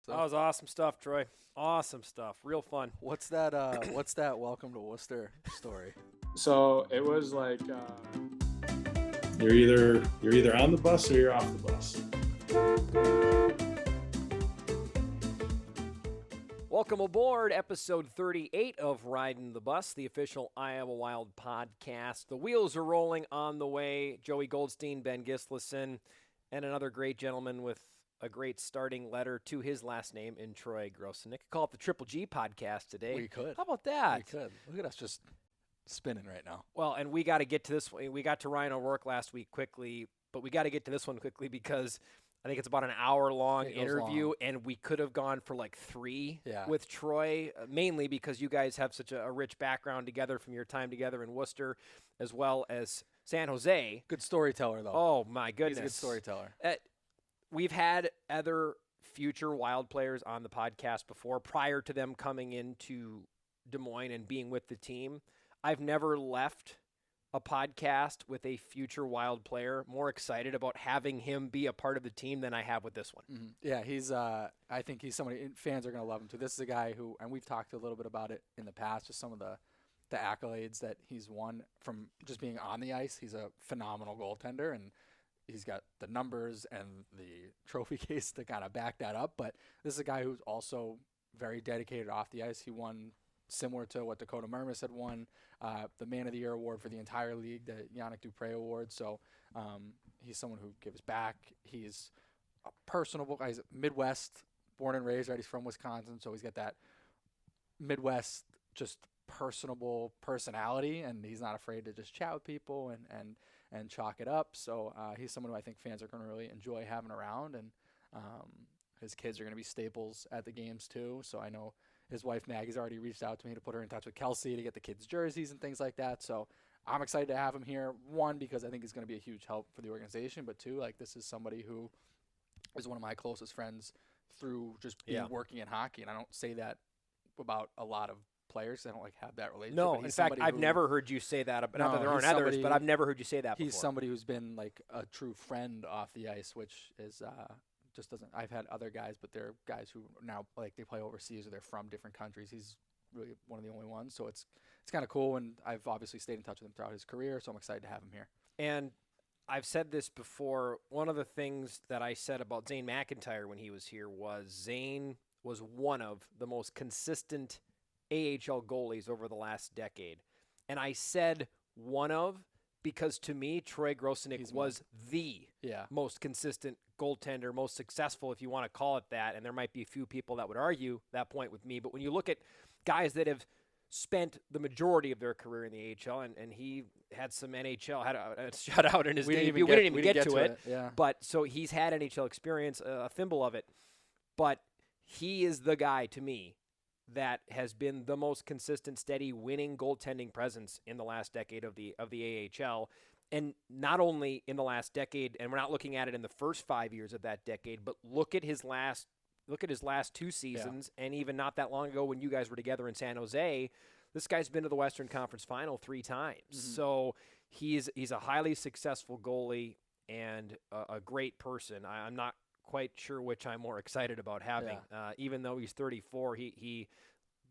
That was awesome stuff, Troy. Awesome stuff. Real fun. What's that? What's that? Welcome to Worcester story. So it was like You're either on the bus or you're off the bus. Welcome aboard episode 38 of Ridin the Bus, the official Iowa Wild podcast. The wheels are rolling on the way. Joey Goldstein, Ben Gislason, and another great gentleman with a great starting letter to his last name in Troy Grosenick. Call it the Triple G podcast today. We could. How about that? We could. Look at us just spinning right now. Well, and we got to get to this one. We got to Ryan O'Rourke last week quickly, but we got to get to this one quickly because I think it's about an hour-long interview, and we could have gone for like 3 with Troy, mainly because you guys have such a rich background together from your time together in Worcester as well as San Jose. Good storyteller, though. Oh, my goodness. He's a good storyteller. We've had other future Wild players on the podcast before, prior to them coming into Des Moines and being with the team. I've never left a podcast with a future Wild player more excited about having him be a part of the team than I have with this one. Mm-hmm. Yeah, he's. I think he's somebody fans are going to love him too. This is a guy who, and we've talked a little bit about it in the past, just some of the accolades that he's won from just being on the ice. He's a phenomenal goaltender, and he's got the numbers and the trophy case to kind of back that up. But this is a guy who's also very dedicated off the ice. He won, similar to what Dakota Mermis had won, the Man of the Year award for the entire league, the Yannick Dupre award. So he's someone who gives back. He's a personable guy. He's Midwest, born and raised, right? He's from Wisconsin, so he's got that Midwest just personable personality, and he's not afraid to just chat with people and chalk it up. So he's someone who I think fans are going to really enjoy having around, and his kids are going to be staples at the games too. So I know his wife Maggie's already reached out to me to put her in touch with Kelsey to get the kids' jerseys and things like that. So I'm excited to have him here. One, because I think he's going to be a huge help for the organization, but two, like this is somebody who is one of my closest friends through just being working in hockey, and I don't say that about a lot of players. I don't have that relationship. No, in fact, I've never heard you say that. Not that there aren't others, but I've never heard you say that before. He's somebody who's been like a true friend off the ice, which is just doesn't. I've had other guys, but they're guys who now they play overseas or they're from different countries. He's really one of the only ones, so it's kind of cool. And I've obviously stayed in touch with him throughout his career, so I'm excited to have him here. And I've said this before. One of the things that I said about Zane McIntyre when he was here was Zane was one of the most consistent AHL goalies over the last decade. And I said one of because to me, Troy Grosenick was the most consistent goaltender, most successful, if you want to call it that. And there might be a few people that would argue that point with me. But when you look at guys that have spent the majority of their career in the AHL, and he had some NHL, had a shutout in his debut. We didn't even get to it. Yeah. But so he's had NHL experience, a thimble of it. But he is the guy to me that has been the most consistent, steady, winning goaltending presence in the last decade of the AHL. And not only in the last decade, and we're not looking at it in the first 5 years of that decade, but look at his last 2 seasons, and even not that long ago when you guys were together in San Jose, this guy's been to the Western Conference Final 3 times. Mm-hmm. So he's a highly successful goalie and a great person. I'm not quite sure which I'm more excited about having. Even though he's 34, he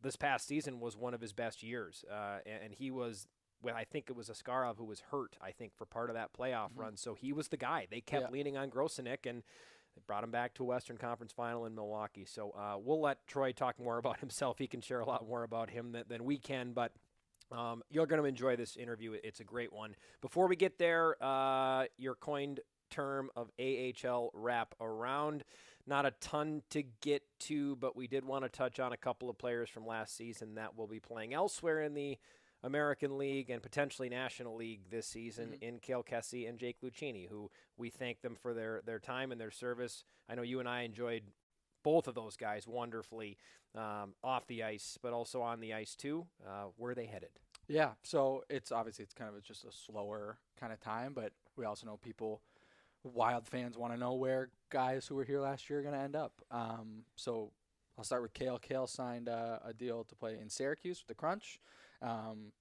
this past season was one of his best years, and he was. Well, I think it was Askarov who was hurt, I think, for part of that playoff run. So he was the guy. They kept leaning on Grosenick, and they brought him back to a Western Conference Final in Milwaukee. So we'll let Troy talk more about himself. He can share a lot more about him than we can, but you're going to enjoy this interview. It's a great one. Before we get there, your coined term of AHL wrap around. Not a ton to get to, but we did want to touch on a couple of players from last season that will be playing elsewhere in the American League and potentially National League this season in Cale Kessie and Jake Lucchini, who we thank them for their time and their service. I know you and I enjoyed both of those guys wonderfully off the ice, but also on the ice too. Where are they headed? Yeah, so it's kind of just a slower kind of time, but we also know Wild fans want to know where guys who were here last year are going to end up. So I'll start with Cale. Cale signed a deal to play in Syracuse with the Crunch.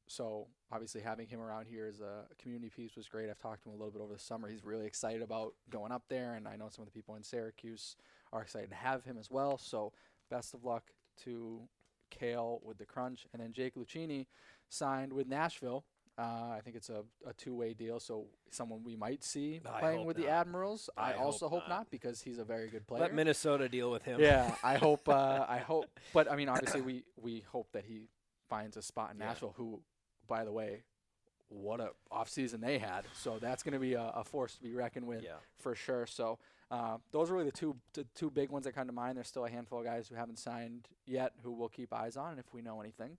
So obviously having him around here as a community piece was great. I've talked to him a little bit over the summer. He's really excited about going up there, and I know some of the people in Syracuse are excited to have him as well. So best of luck to Kale with the Crunch. And then Jake Lucchini signed with Nashville. I think it's a two-way deal, so someone we might see playing with the Admirals. I also hope not, because he's a very good player. Let Minnesota deal with him. Yeah, I hope. But I mean, obviously, we hope that he finds a spot in Nashville. Who, by the way, what a offseason they had. So that's going to be a force to be reckoned with for sure. So those are really the two big ones that come to mind. There's still a handful of guys who haven't signed yet who we'll keep eyes on, and if we know anything,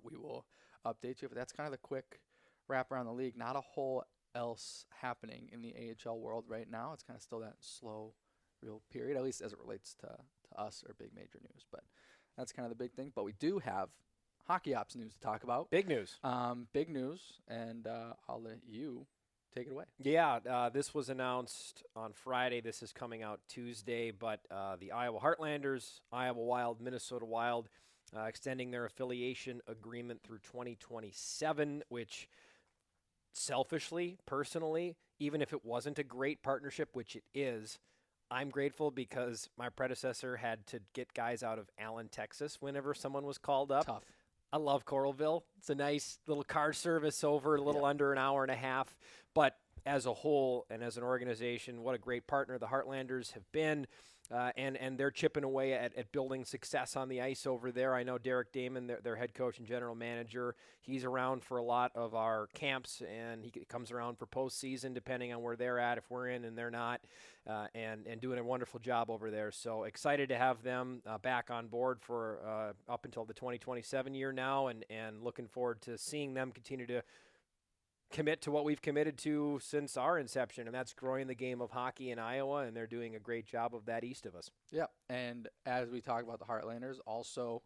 we will update you. But that's kind of the quick wrap around the league. Not a whole else happening in the AHL world right now. It's kind of still that slow, real period, at least as it relates to us or big major news. But that's kind of the big thing. But we do have hockey ops news to talk about. Big news. Big news, and I'll let you take it away. Yeah, this was announced on Friday. This is coming out Tuesday, but the Iowa Heartlanders, Iowa Wild, Minnesota Wild, extending their affiliation agreement through 2027, which selfishly, personally, even if it wasn't a great partnership, which it is, I'm grateful because my predecessor had to get guys out of Allen, Texas whenever someone was called up. Tough. I love Coralville. It's a nice little car service over a little under an hour and a half. But as a whole and as an organization, what a great partner the Heartlanders have been. And they're chipping away at building success on the ice over there. I know Derek Damon, their head coach and general manager, he's around for a lot of our camps, and he comes around for postseason depending on where they're at, if we're in and they're not, and doing a wonderful job over there. So excited to have them back on board for up until the 2027 year now, and looking forward to seeing them continue to commit to what we've committed to since our inception, and that's growing the game of hockey in Iowa, and they're doing a great job of that east of us. Yeah, and as we talk about the Heartlanders, also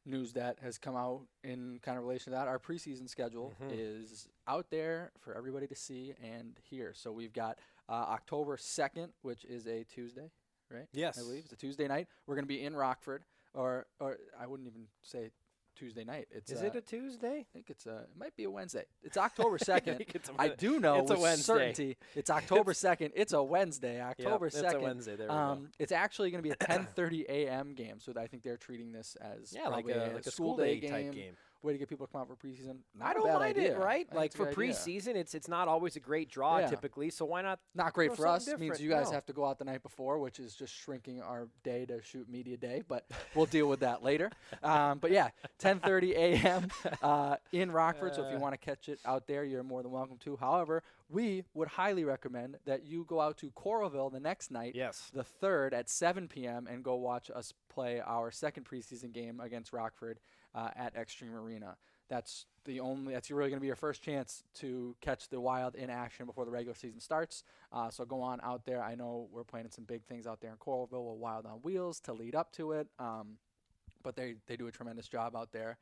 news that has come out in kind of relation to that, our preseason schedule is out there for everybody to see and hear. So we've got October 2nd, which is a Tuesday, right? Yes. I believe it's a Tuesday night. We're going to be in Rockford, or I wouldn't even say Tuesday night. Is it a Tuesday? I think it might be a Wednesday. It's October 2nd. I do know it's a with Wednesday. certainty it's October 2nd. It's a Wednesday, October 2nd. It's a Wednesday. There we go. It's actually going to be a 10:30 a.m. game, so I think they're treating this as like probably a school day type game. Way to get people to come out for preseason. I don't mind it, right? Like for preseason, it's not always a great draw typically, so why not? Not great for us. Different. Means you guys have to go out the night before, which is just shrinking our day to shoot media day, but we'll deal with that later. But yeah, 10:30 a.m. In Rockford, so if you want to catch it out there, you're more than welcome to. However, we would highly recommend that you go out to Coralville the next night, the 3rd at 7 p.m., and go watch us play our second preseason game against Rockford at Extreme Arena. That's really going to be your first chance to catch the Wild in action before the regular season starts. So go on out there. I know we're planning some big things out there in Coralville with Wild on Wheels to lead up to it. But they do a tremendous job out there.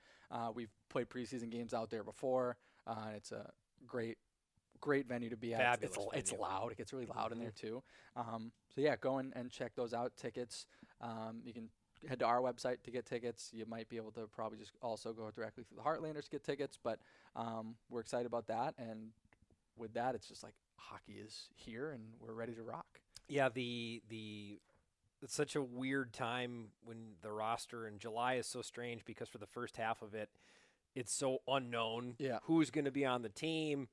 We've played preseason games out there before. It's a great venue to be at. Fabulous it's venue. Loud. It gets really loud in there too. So yeah, go in and check those out. Tickets. You can head to our website to get tickets. You might be able to probably just also go directly through the Heartlanders to get tickets, but we're excited about that. And with that, it's just like hockey is here and we're ready to rock. Yeah, it's such a weird time when the roster in July is so strange because for the first half of it, it's so unknown. Yeah. Who's going to be on the team?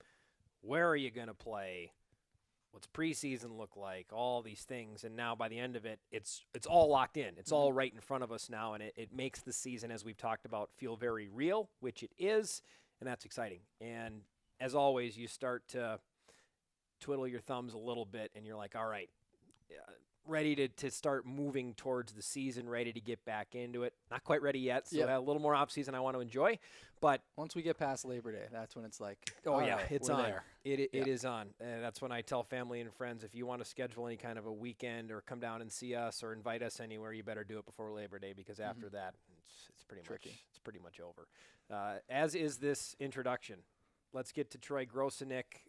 Where are you going to play? What's preseason look like? All these things. And now by the end of it, it's all locked in. It's all right in front of us now, and it makes the season, as we've talked about, feel very real, which it is, and that's exciting. And as always, you start to twiddle your thumbs a little bit, and you're like, all right, ready to start moving towards the season, ready to get back into it. Not quite ready yet, so I have a little more off-season I want to enjoy. But once we get past Labor Day, that's when it's like, it's on. There. It is on. And that's when I tell family and friends, if you want to schedule any kind of a weekend or come down and see us or invite us anywhere, you better do it before Labor Day because after that, it's pretty tricky. It's pretty much over. As is this introduction. Let's get to Troy Grosenick.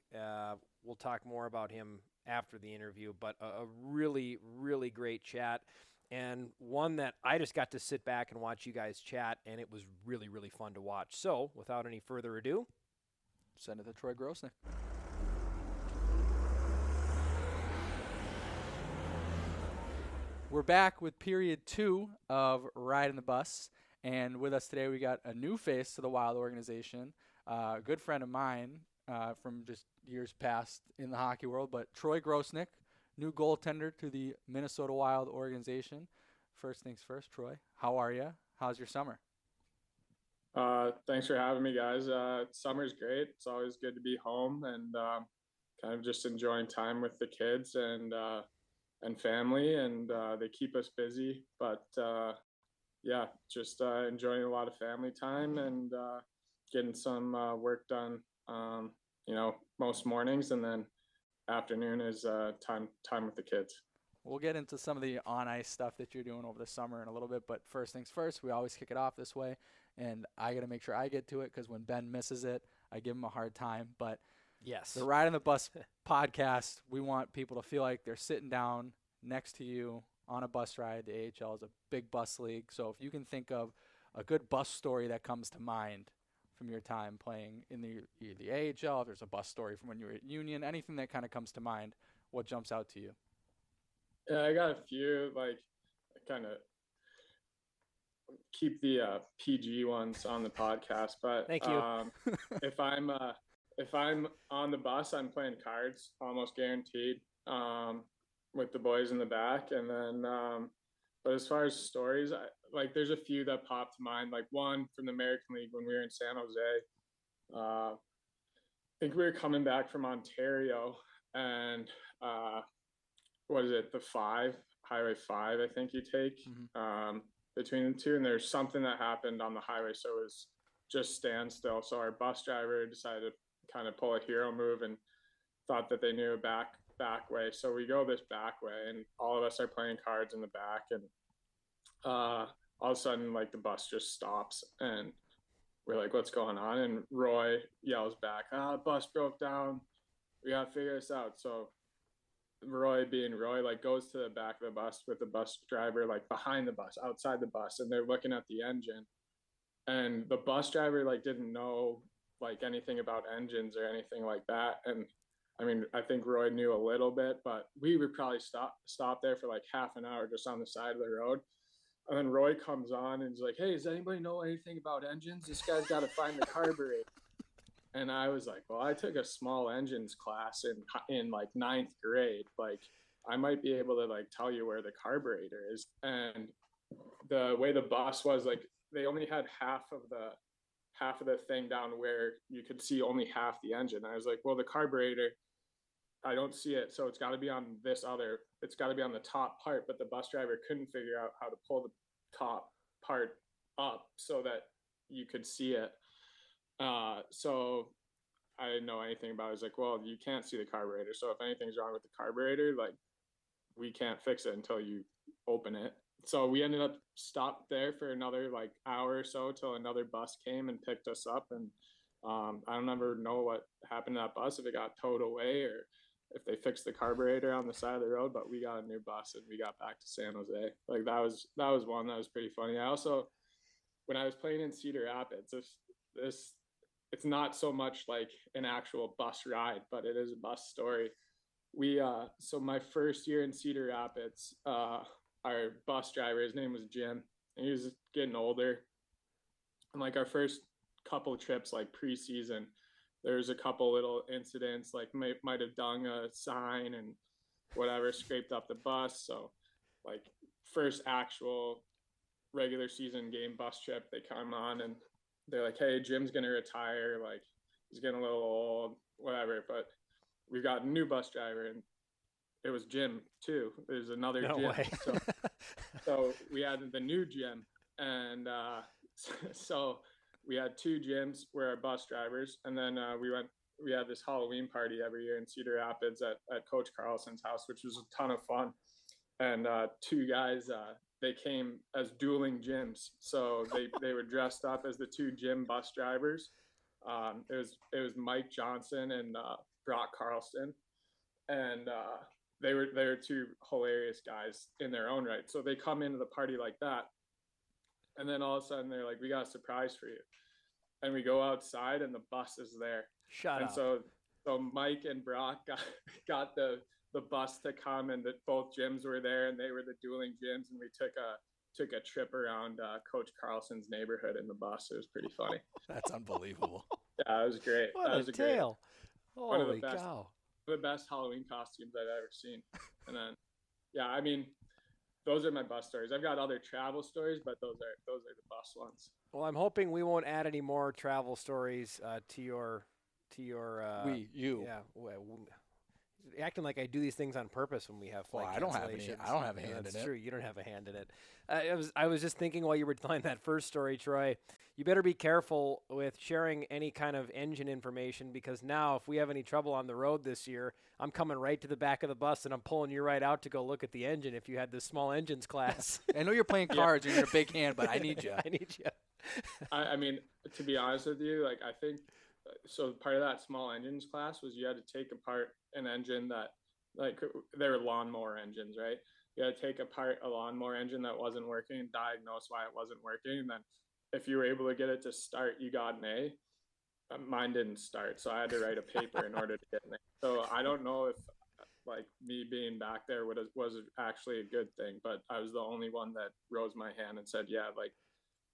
We'll talk more about him after the interview, but a really, really great chat, and one that I just got to sit back and watch you guys chat, and it was really, really fun to watch. So, without any further ado, send it to Troy Grosenick. We're back with period 2 of Riding the Bus, and with us today we got a new face to the Wild organization, a good friend of mine from just years past in the hockey world, but Troy Grosenick, new goaltender to the Minnesota Wild organization. First things first, Troy, how are you? How's your summer? Thanks for having me, guys. Summer's great. It's always good to be home and kind of just enjoying time with the kids and family, and they keep us busy. But yeah, just enjoying a lot of family time and getting some work done. Most mornings, and then afternoon is time with the kids. We'll get into some of the on-ice stuff that you're doing over the summer in a little bit, but first things first, we always kick it off this way, and I got to make sure I get to it because when Ben misses it, I give him a hard time. But Yes. the Riding the Bus podcast, we want people to feel like they're sitting down next to you on a bus ride. The AHL is a big bus league, so if you can think of a good bus story that comes to mind from your time playing in the AHL, if there's a bus story from when you were at Union, anything that kind of comes to mind, what jumps out to you? Yeah, I got a few, like, kind of keep the PG ones on the podcast, but Thank you. if I'm on the bus, I'm playing cards almost guaranteed with the boys in the back. And then but as far as stories, there's a few that pop to mind, like one from the American League when we were in San Jose. I think we were coming back from Ontario, and what is it, the Highway 5, I think you take between the two, and there's something that happened on the highway, so it was just standstill. So our bus driver decided to kind of pull a hero move and thought that they knew a back way. So we go this back way, and all of us are playing cards in the back, and all of a sudden, like, the bus just stops, and we're like, what's going on? And Roy yells back, bus broke down, we gotta figure this out. So Roy, being Roy, like, goes to the back of the bus with the bus driver, like, behind the bus, outside the bus, and they're looking at the engine. And the bus driver, like, didn't know, like, anything about engines or anything like that. And I mean, I think Roy knew a little bit, but we would probably stop there for like half an hour just on the side of the road. And then Roy comes on and he's like, hey, does anybody know anything about engines? This guy's got to find the carburetor. And I was like, well, I took a small engines class in like 9th grade. Like, I might be able to, like, tell you where the carburetor is. And the way the bus was, like, they only had half of the thing down where you could see only half the engine. I was like, well, the carburetor, I don't see it. So it's got to be on it's got to be on the top part. But the bus driver couldn't figure out how to pull the top part up so that you could see it. So I didn't know anything about it. I was like, well, you can't see the carburetor. So if anything's wrong with the carburetor, like, we can't fix it until you open it. So we ended up stopped there for another like hour or so till another bus came and picked us up. And I don't ever know what happened to that bus, if it got towed away or if they fixed the carburetor on the side of the road, but we got a new bus and we got back to San Jose. Like, that was one that was pretty funny. I also, when I was playing in Cedar Rapids, it's not so much like an actual bus ride, but it is a bus story. So my first year in Cedar Rapids, our bus driver, his name was Jim, and he was getting older. And like, our first couple trips, like preseason, there was a couple little incidents, like might have done a sign and whatever, scraped up the bus. So like, first actual regular season game bus trip, they come on and they're like, hey, Jim's going to retire. Like, he's getting a little old, whatever. But we've got a new bus driver, and it was Jim too. There's another No Jim. way. So we had the new Jim. And so we had two Jims were our bus drivers. And then we had this Halloween party every year in Cedar Rapids at Coach Carlson's house, which was a ton of fun. And two guys, they came as dueling Jims. So they were dressed up as the two Jim bus drivers. It was Mike Johnson and Brock Carlson. And they were two hilarious guys in their own right. So they come into the party like that. And then all of a sudden they're like, we got a surprise for you. And we go outside and the bus is there. Shut and up. So Mike and Brock got the the bus to come, and that both gyms were there, and they were the dueling gyms, and we took a trip around Coach Carlson's neighborhood in the bus. It was pretty funny. That's unbelievable. Yeah, it was great. What That a was a tale! one of the Holy best. cow! The best Halloween costumes I've ever seen. And then, yeah, I mean, those are my bus stories. I've got other travel stories, but those are the bus ones. Well, I'm hoping we won't add any more travel stories to your. You. Yeah. Acting like I do these things on purpose when we have flight Well, I don't have a hand in it. That's true. You don't have a hand in it. I was just thinking while you were telling that first story, Troy, you better be careful with sharing any kind of engine information, because now if we have any trouble on the road this year, I'm coming right to the back of the bus and I'm pulling you right out to go look at the engine if you had this small engines class. I know you're playing cards and you're a big hand, but I need you. I need you. I mean, to be honest with you, like, I think so. Part of that small engines class was you had to take apart an engine that, like, they were lawnmower engines, right? You had to take apart a lawnmower engine that wasn't working and diagnose why it wasn't working. And then if you were able to get it to start, you got an A. Mine didn't start, so I had to write a paper in order to get an A. So I don't know if, like, me being back there was actually a good thing, but I was the only one that rose my hand and said, yeah, like,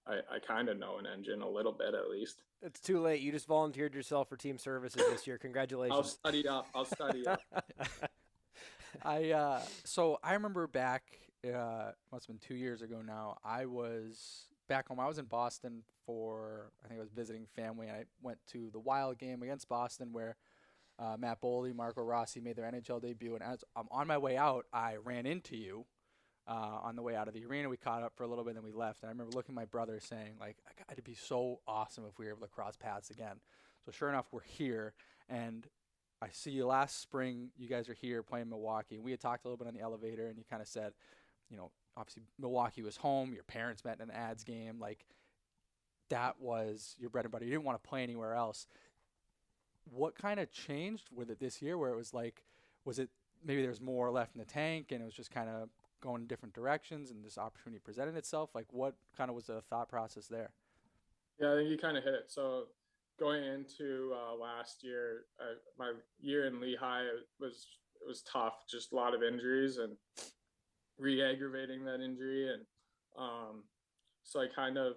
I kind of know an engine a little bit at least. It's too late. You just volunteered yourself for team services this year. Congratulations. I'll study up. So I remember back, must have been 2 years ago now. I was back home. I was in Boston I think I was visiting family. And I went to the Wild game against Boston where Matt Boldy, Marco Rossi made their NHL debut. And as I'm on my way out, I ran into you on the way out of the arena. We caught up for a little bit, and then we left. And I remember looking at my brother saying, like, it'd be so awesome if we were able to cross paths again. So sure enough, we're here, and I see you last spring. You guys are here playing Milwaukee. And we had talked a little bit on the elevator, and you kind of said, you know, obviously Milwaukee was home. Your parents met in an ads game. Like, that was your bread and butter. You didn't want to play anywhere else. What kind of changed with it this year where it was like, was it maybe there was more left in the tank and it was just kind of going in different directions and this opportunity presented itself? Like, what kind of was the thought process there? Yeah, I think you kind of hit it. So going into last year, my year in Lehigh was tough. Just a lot of injuries and re-aggravating that injury. And so I kind of,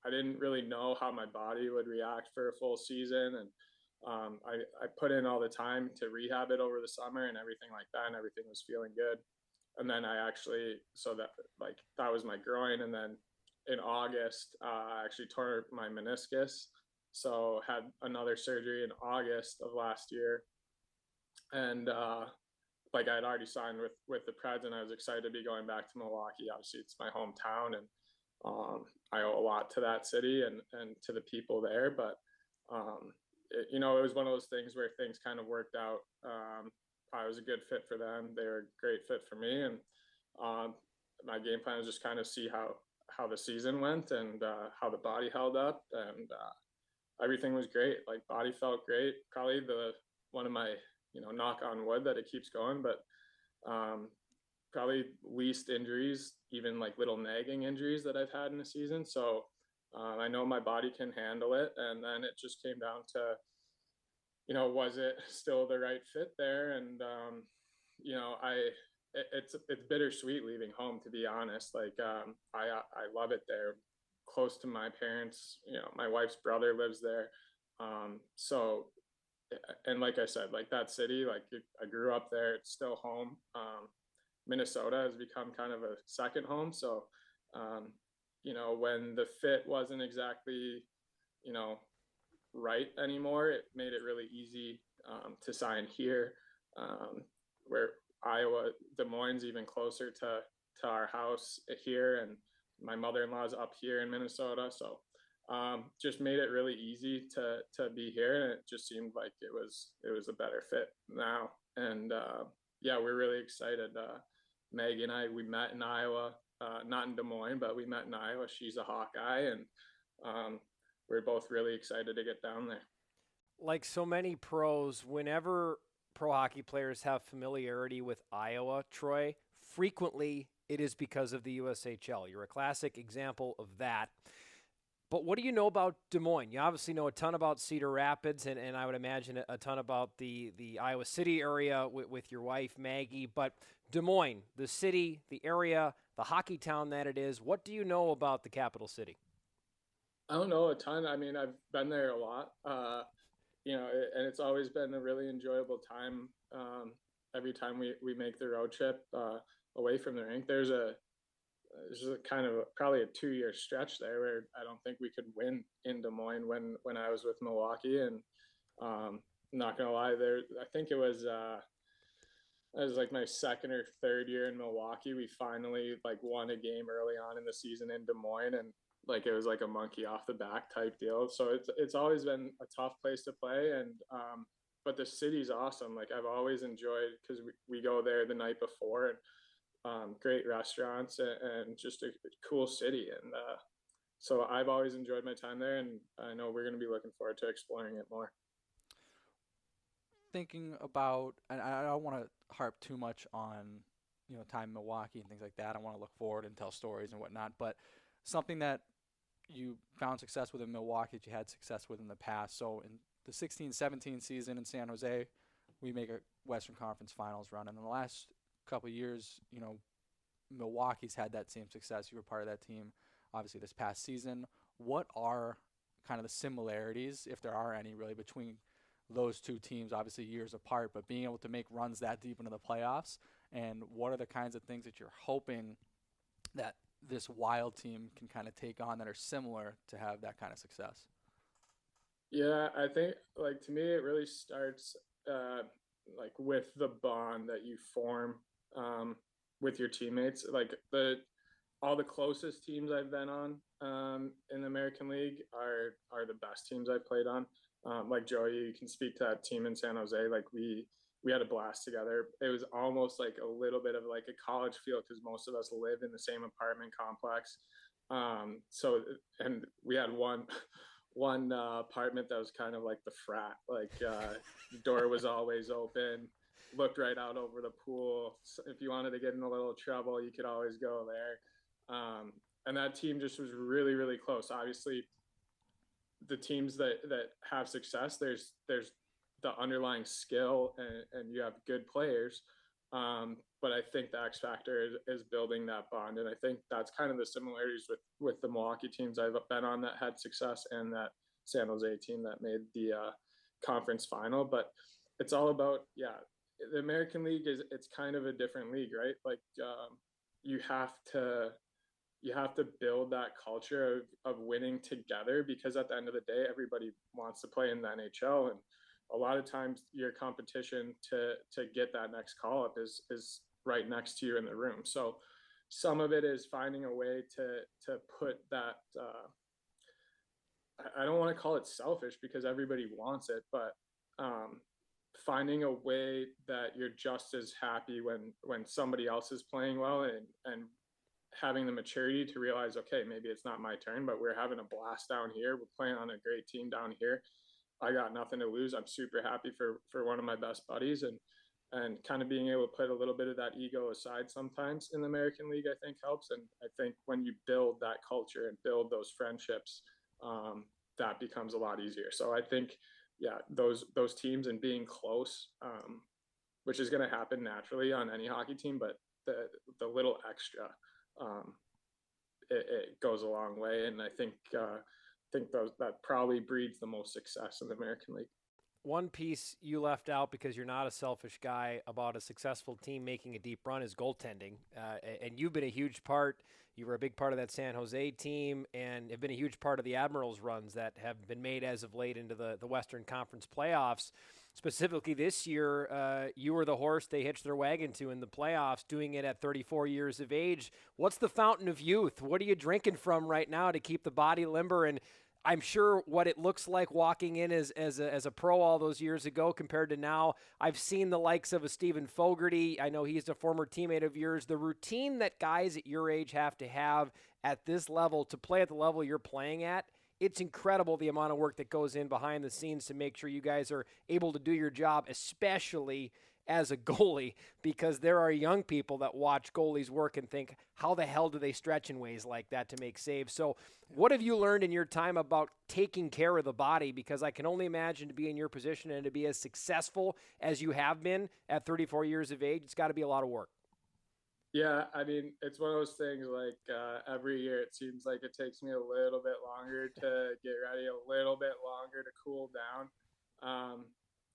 I didn't really know how my body would react for a full season. And I put in all the time to rehab it over the summer and everything like that, and everything was feeling good. And then that was my groin. And then in August, I actually tore my meniscus. So had another surgery in August of last year. And like, I'd already signed with the Preds, and I was excited to be going back to Milwaukee. Obviously it's my hometown, and I owe a lot to that city and to the people there. But it was one of those things where things kind of worked out. I was a good fit for them. They were a great fit for me. And my game plan was just kind of see how the season went and how the body held up. And everything was great. Like, body felt great. Probably one of my, knock on wood that it keeps going, but probably least injuries, even like little nagging injuries that I've had in the season. So I know my body can handle it. And then it just came down to, was it still the right fit there? And, it's bittersweet leaving home, to be honest. Like, I love it there, close to my parents. My wife's brother lives there. So, and like I said, like, that city, like, I grew up there. It's still home. Minnesota has become kind of a second home. So, when the fit wasn't exactly, right anymore, it made it really easy to sign here, where Iowa, Des Moines, even closer to our house here, and my mother-in-law's up here in Minnesota. So just made it really easy to be here, and it just seemed like it was a better fit now. And yeah, we're really excited. Maggie and I, we met in Iowa, not in Des Moines, but we met in Iowa. She's a Hawkeye, and we're both really excited to get down there. Like so many pros, whenever pro hockey players have familiarity with Iowa, Troy, frequently it is because of the USHL. You're a classic example of that. But what do you know about Des Moines? You obviously know a ton about Cedar Rapids, and I would imagine a ton about the Iowa City area with your wife, Maggie. But Des Moines, the city, the area, the hockey town that it is, what do you know about the capital city? I don't know a ton. I mean, I've been there a lot, and it's always been a really enjoyable time. Every time we make the road trip away from the rink, there's a kind of probably a 2 year stretch there where I don't think we could win in Des Moines when I was with Milwaukee. And not gonna lie, I think it was like my second or third year in Milwaukee. We finally like won a game early on in the season in Des Moines, and like it was like a monkey off the back type deal. So it's always been a tough place to play, and but the city's awesome. Like I've always enjoyed because we go there the night before, and great restaurants, and just a cool city. And so I've always enjoyed my time there, and I know we're going to be looking forward to exploring it more. Thinking about, and I don't want to harp too much on, time in Milwaukee and things like that. I want to look forward and tell stories and whatnot. But something that you found success with in Milwaukee that you had success with in the past. So in the 16-17 season in San Jose, we make a Western Conference Finals run. And in the last couple of years, Milwaukee's had that same success. You were part of that team, obviously, this past season. What are kind of the similarities, if there are any, really, between those two teams, obviously years apart, but being able to make runs that deep into the playoffs? And what are the kinds of things that you're hoping that this Wild team can kind of take on that are similar to have that kind of success? Yeah, I think like to me it really starts like with the bond that you form with your teammates. Like all the closest teams I've been on in the American League are the best teams I've played on. Like Joey, you can speak to that team in San Jose. Like we had a blast together. It was almost like a little bit of like a college feel because most of us live in the same apartment complex. So and we had one apartment that was kind of like the frat. Like the door was always open, looked right out over the pool. So if you wanted to get in a little trouble, you could always go there. And that team just was really, really close. Obviously, the teams that have success, there's the underlying skill, and you have good players. But I think the X factor is building that bond, and I think that's kind of the similarities with the Milwaukee teams I've been on that had success, and that San Jose team that made the conference final. But it's all about the American League it's kind of a different league, right? Like you have to build that culture of winning together, because at the end of the day, everybody wants to play in the NHL, and a lot of times your competition to get that next call up is right next to you in the room. So some of it is finding a way to put that I don't want to call it selfish because everybody wants it, but finding a way that you're just as happy when somebody else is playing well, and having the maturity to realize, okay, maybe it's not my turn, but we're having a blast down here. We're playing on a great team down here. I got nothing to lose. I'm super happy for one of my best buddies, and kind of being able to put a little bit of that ego aside sometimes in the American League, I think helps. And I think when you build that culture and build those friendships, that becomes a lot easier. So I think, those teams and being close, which is going to happen naturally on any hockey team, but the little extra, it goes a long way. And I think that probably breeds the most success in the American League. One piece you left out because you're not a selfish guy about a successful team making a deep run is goaltending. And you've been a huge part. You were a big part of that San Jose team and have been a huge part of the Admirals runs that have been made as of late into the Western Conference playoffs. Specifically this year, you were the horse they hitched their wagon to in the playoffs, doing it at 34 years of age. What's the fountain of youth? What are you drinking from right now to keep the body limber? And I'm sure what it looks like walking in as a pro all those years ago compared to now. I've seen the likes of a Stephen Fogarty. I know he's a former teammate of yours. The routine that guys at your age have to have at this level to play at the level you're playing at, it's incredible the amount of work that goes in behind the scenes to make sure you guys are able to do your job, especially as a goalie, because there are young people that watch goalies work and think, how the hell do they stretch in ways like that to make saves? So what have you learned in your time about taking care of the body? Because I can only imagine to be in your position and to be as successful as you have been at 34 years of age, it's got to be a lot of work. Yeah, I mean, it's one of those things like every year it seems like it takes me a little bit longer to get ready, a little bit longer to cool down.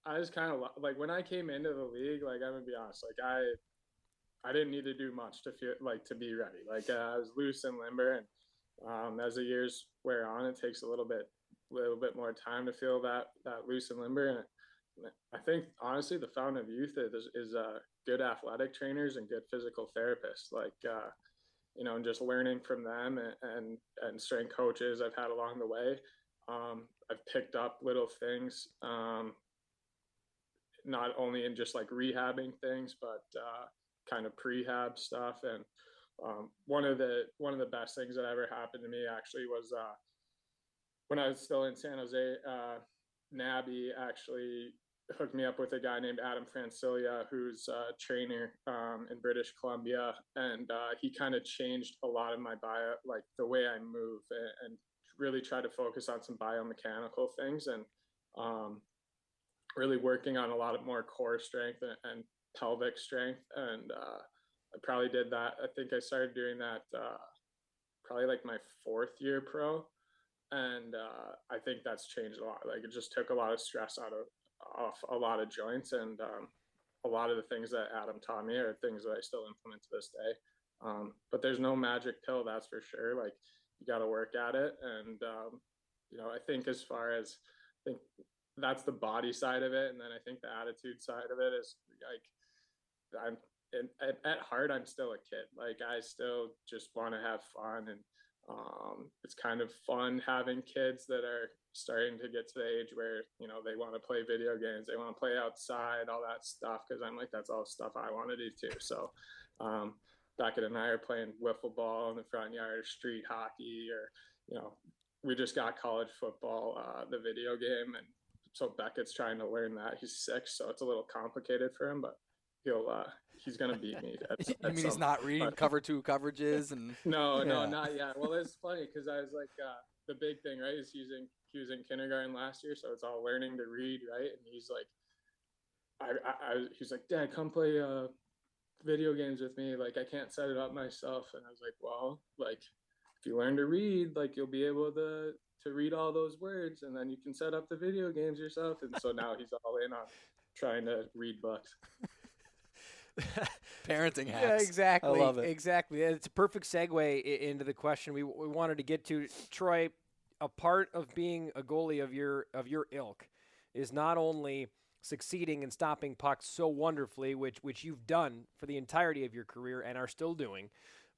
I was kind of like when I came into the league, like I'm gonna be honest, like I didn't need to do much to feel like to be ready. Like I was loose and limber, and as the years wear on, it takes a little bit more time to feel that loose and limber. And I think honestly, the fountain of youth is good athletic trainers and good physical therapists. Like and just learning from them and strength coaches I've had along the way. I've picked up little things, not only in just like rehabbing things, but kind of prehab stuff. And one of the best things that ever happened to me actually was when I was still in San Jose. Nabby actually hooked me up with a guy named Adam Francilia, who's a trainer in British Columbia, and he kind of changed a lot of my like the way I move, and really try to focus on some biomechanical things, and really working on a lot of more core strength and pelvic strength. And I probably did that. I think I started doing that probably like my 4th year pro. And I think that's changed a lot. Like it just took a lot of stress off a lot of joints, and a lot of the things that Adam taught me are things that I still implement to this day. But there's no magic pill, that's for sure. Like you got to work at it. And I think as far as that's the body side of it, and then I think the attitude side of it is like at heart I'm still a kid. Like I still just want to have fun, and it's kind of fun having kids that are starting to get to the age where they want to play video games, they want to play outside, all that stuff, because I'm like, that's all stuff I want to do too. So Beckett and I are playing wiffle ball in the front yard, or street hockey, or we just got college football, the video game, and so Beckett's trying to learn that. He's 6, so it's a little complicated for him, but he's gonna beat me. You mean he's not reading cover 2 coverages and no, not yet. Well, it's funny because I was like, the big thing, right, is he was in kindergarten last year, so it's all learning to read, right? And he's like, he's like, Dad, come play video games with me. Like I can't set it up myself. And I was like, well, like if you learn to read, like you'll be able to read all those words, and then you can set up the video games yourself. And so now he's all in on trying to read books. Parenting hacks. Yeah, exactly. I love it. Exactly. It's a perfect segue into the question we wanted to get to. Troy, a part of being a goalie of your ilk is not only succeeding and stopping pucks so wonderfully, which you've done for the entirety of your career and are still doing,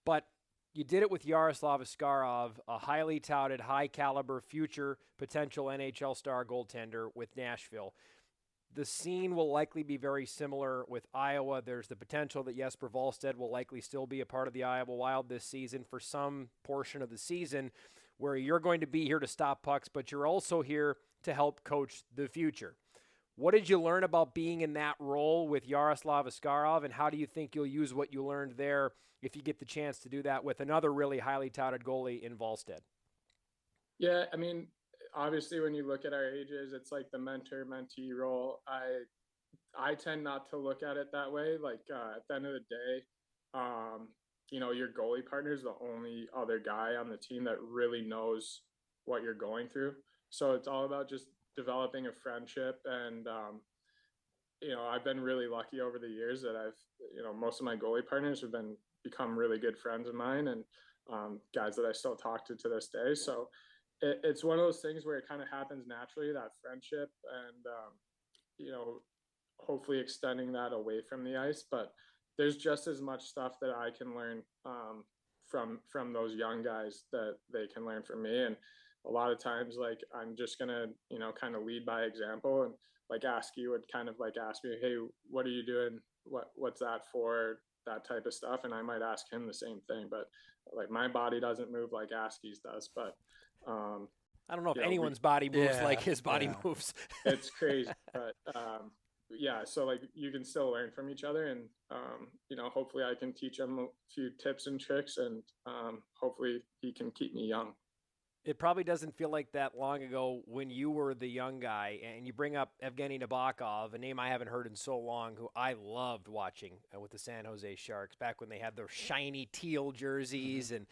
but you did it with Yaroslav Askarov, a highly touted, high-caliber, future potential NHL star goaltender with Nashville. The scene will likely be very similar with Iowa. There's the potential that Jesper Wallstedt will likely still be a part of the Iowa Wild this season for some portion of the season, where you're going to be here to stop pucks, but you're also here to help coach the future. What did you learn about being in that role with Yaroslav Askarov, and how do you think you'll use what you learned there if you get the chance to do that with another really highly touted goalie in Wallstedt? Yeah, I mean, obviously when you look at our ages, it's like the mentor-mentee role. I tend not to look at it that way. Like at the end of the day, your goalie partner is the only other guy on the team that really knows what you're going through. So it's all about just developing a friendship. And I've been really lucky over the years that most of my goalie partners have become really good friends of mine, and guys that I still talk to this day. So it's one of those things where it kind of happens naturally, that friendship, and hopefully extending that away from the ice. But there's just as much stuff that I can learn from those young guys that they can learn from me. And a lot of times, like, I'm just gonna kind of lead by example, and like Asky would kind of like ask me, hey, what are you doing, what's that for, that type of stuff, and I might ask him the same thing. But like my body doesn't move like Asky's does, but I don't know if anyone's body moves like his body moves. It's crazy. But yeah, so like you can still learn from each other, and hopefully I can teach him a few tips and tricks, and hopefully he can keep me young. It probably doesn't feel like that long ago when you were the young guy, and you bring up Evgeny Nabokov, a name I haven't heard in so long, who I loved watching with the San Jose Sharks back when they had their shiny teal jerseys. And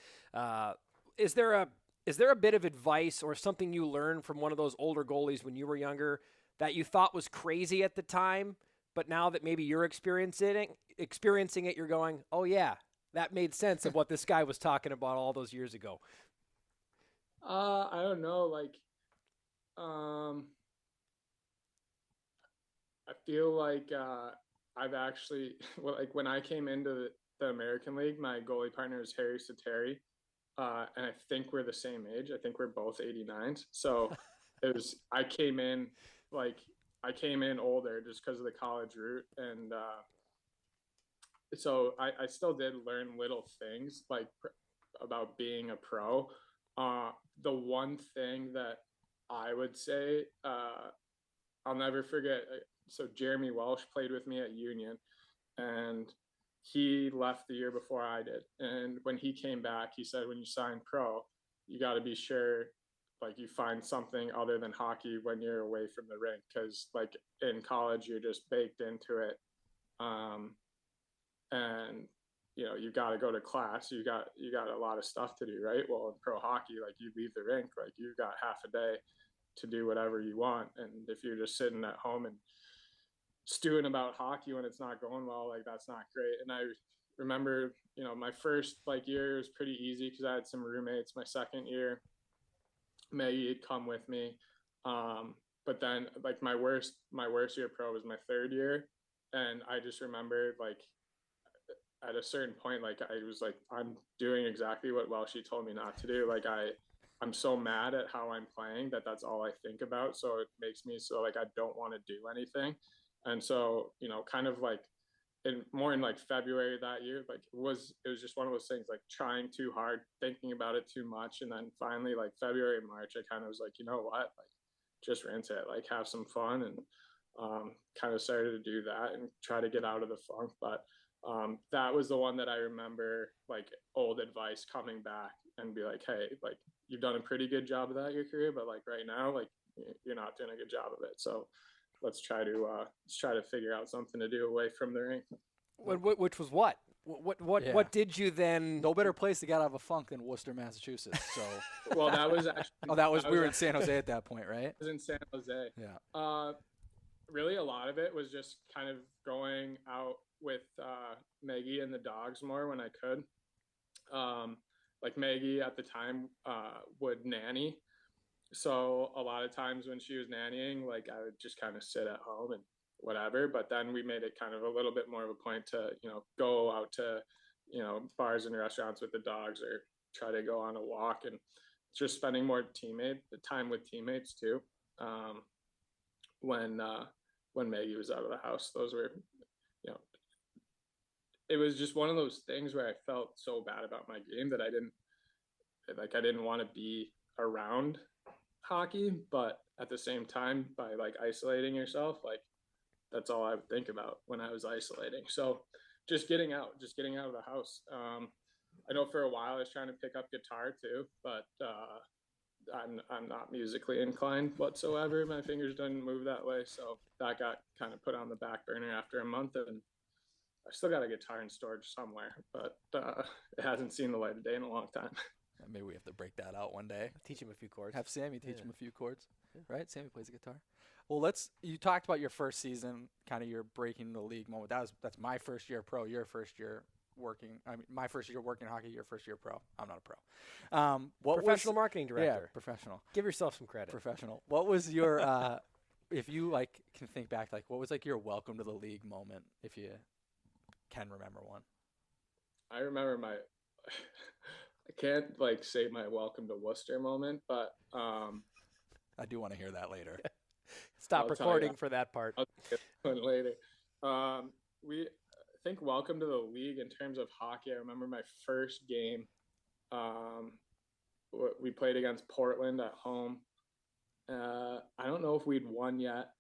is there a bit of advice or something you learned from one of those older goalies when you were younger that you thought was crazy at the time, but now that maybe you're experiencing it, you're going, oh yeah, that made sense of what this guy was talking about all those years ago? I don't know. Like, I feel like I've actually, well, like when I came into the American League, my goalie partner is Harry Sateri, and I think we're the same age. I think we're both 89s. So I came in like I came in older just because of the college route, and so I still did learn little things like about being a pro. The one thing that I would say I'll never forget. So Jeremy Welsh played with me at Union, and he left the year before I did. And when he came back, he said, when you sign pro, you got to be sure like you find something other than hockey when you're away from the rink, because like in college you're just baked into it, and you got to go to class, you got a lot of stuff to do, right? Well, in pro hockey, like you leave the rink, like you got half a day to do whatever you want, and if you're just sitting at home and stewing about hockey when it's not going well, like that's not great. And I remember, my first like year was pretty easy because I had some roommates. My second year, Maggie had come with me, but then like my worst year pro was my third year, and I just remember like at a certain point, like I was like, I'm doing exactly what Welshie told me not to do. Like I'm so mad at how I'm playing that's all I think about. So it makes me so like I don't want to do anything. And so, kind of like in like February that year, like it was just one of those things, like trying too hard, thinking about it too much. And then finally, like February, March, I kind of was like, you know what, like just rinse it, like have some fun. And kind of started to do that and try to get out of the funk. But that was the one that I remember, like old advice coming back and be like, hey, like you've done a pretty good job of that in your career, but like right now, like you're not doing a good job of it. So let's try to figure out something to do away from the rink. Which was what? What did you then? No better place to get out of a funk than Worcester, Massachusetts. So, well, that was actually. We were in San Jose at that point, right? I was in San Jose. Yeah. Really, a lot of it was just kind of going out with Maggie and the dogs more when I could. Like Maggie at the time would nanny. So a lot of times when she was nannying, like I would just kind of sit at home and whatever. But then we made it kind of a little bit more of a point to, go out to, bars and restaurants with the dogs, or try to go on a walk, and just spending more time with teammates too. When Maggie was out of the house, those were, it was just one of those things where I felt so bad about my game that I didn't want to be around hockey, but at the same time, by like isolating yourself, like that's all I would think about when I was isolating. So just getting out of the house. I know for a while I was trying to pick up guitar too, but I'm not musically inclined whatsoever. My fingers didn't move that way, so that got kind of put on the back burner after a month, and I still got a guitar in storage somewhere, but it hasn't seen the light of day in a long time. Maybe we have to break that out one day. Teach him a few chords. Have Sammy teach him a few chords, right? Sammy plays the guitar. Well, you talked about your first season, kind of your breaking the league moment. That's my first year pro, your first year working. I mean, my first year working hockey, your first year pro. I'm not a pro. Professional marketing director. Yeah, professional. Give yourself some credit. Professional. What was your, if you like can think back, like what was like your welcome to the league moment, if you can remember one? I remember I can't like say my welcome to Worcester moment, but I do want to hear that later. Stop recording for that part. I'll get one later. I think welcome to the league in terms of hockey. I remember my first game. We played against Portland at home. I don't know if we'd won yet,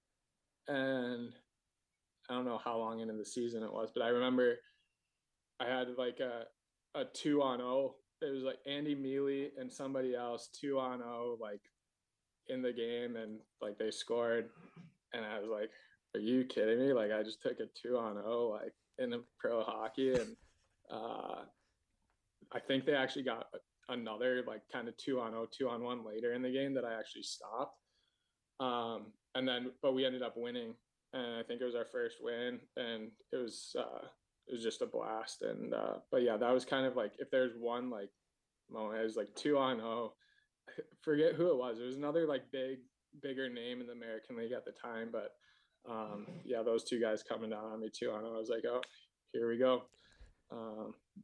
and I don't know how long into the season it was, but I remember I had like a 2-on-0. It was like Andy Mealy and somebody else 2-on-0 like in the game, and like they scored, and I was like, "Are you kidding me? Like I just took a 2-on-0 like in the pro hockey." And I think they actually got another like kind of 2-on-0, 2-on-1 later in the game that I actually stopped. And then, but we ended up winning, and I think it was our first win, and it was just a blast. And but yeah, that was kind of like, if there's one like moment, it was like 2-on-0. I forget who it was. It was another like bigger name in the American League at the time, but yeah, those two guys coming down on me 2-on-0. I was like, oh, here we go.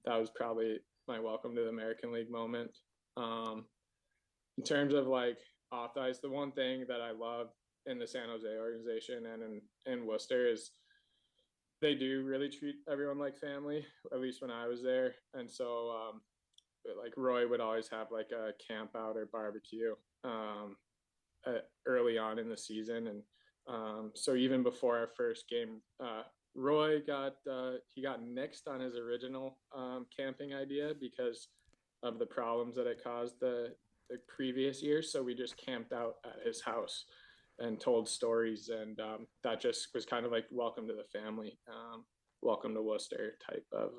That was probably my welcome to the American League moment. In terms of like off the ice, the one thing that I love in the San Jose organization and in Worcester is they do really treat everyone like family, at least when I was there. And so like Roy would always have like a camp out or barbecue early on in the season. And so even before our first game, Roy got nixed on his original camping idea because of the problems that it caused the previous year. So we just camped out at his house and told stories, and that just was kind of like welcome to the family, welcome to Worcester type of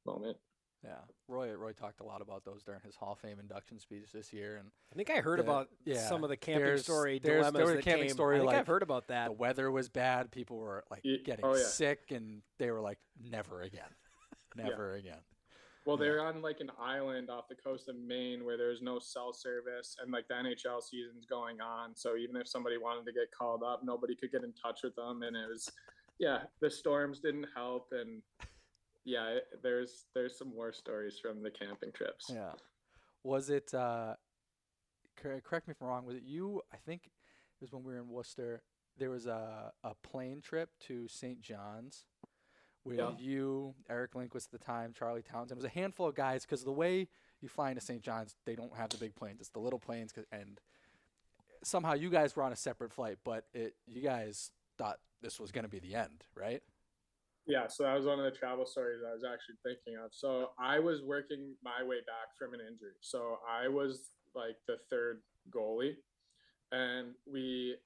moment. Yeah, Roy talked a lot about those during his Hall of Fame induction speech this year, and I think I heard about some of the camping story there dilemmas was a that camping came. story, I think like, I've heard about that. the weather was bad, people were like getting sick, and they were like, never again, never again. Well, they're on like an island off the coast of Maine where there's no cell service, and like the NHL season's going on. So even if somebody wanted to get called up, nobody could get in touch with them. And it was, the storms didn't help. And yeah, there's some war stories from the camping trips. Yeah. Was it, correct me if I'm wrong, was it you? I think it was when we were in Worcester. There was a plane trip to St. John's with you, Eric Lindquist at the time, Charlie Townsend. It was a handful of guys, because the way you fly into St. John's, they don't have the big planes. It's the little planes, and somehow you guys were on a separate flight, but you guys thought this was going to be the end, right? Yeah, so that was one of the travel stories I was actually thinking of. So I was working my way back from an injury. So I was like the third goalie, and we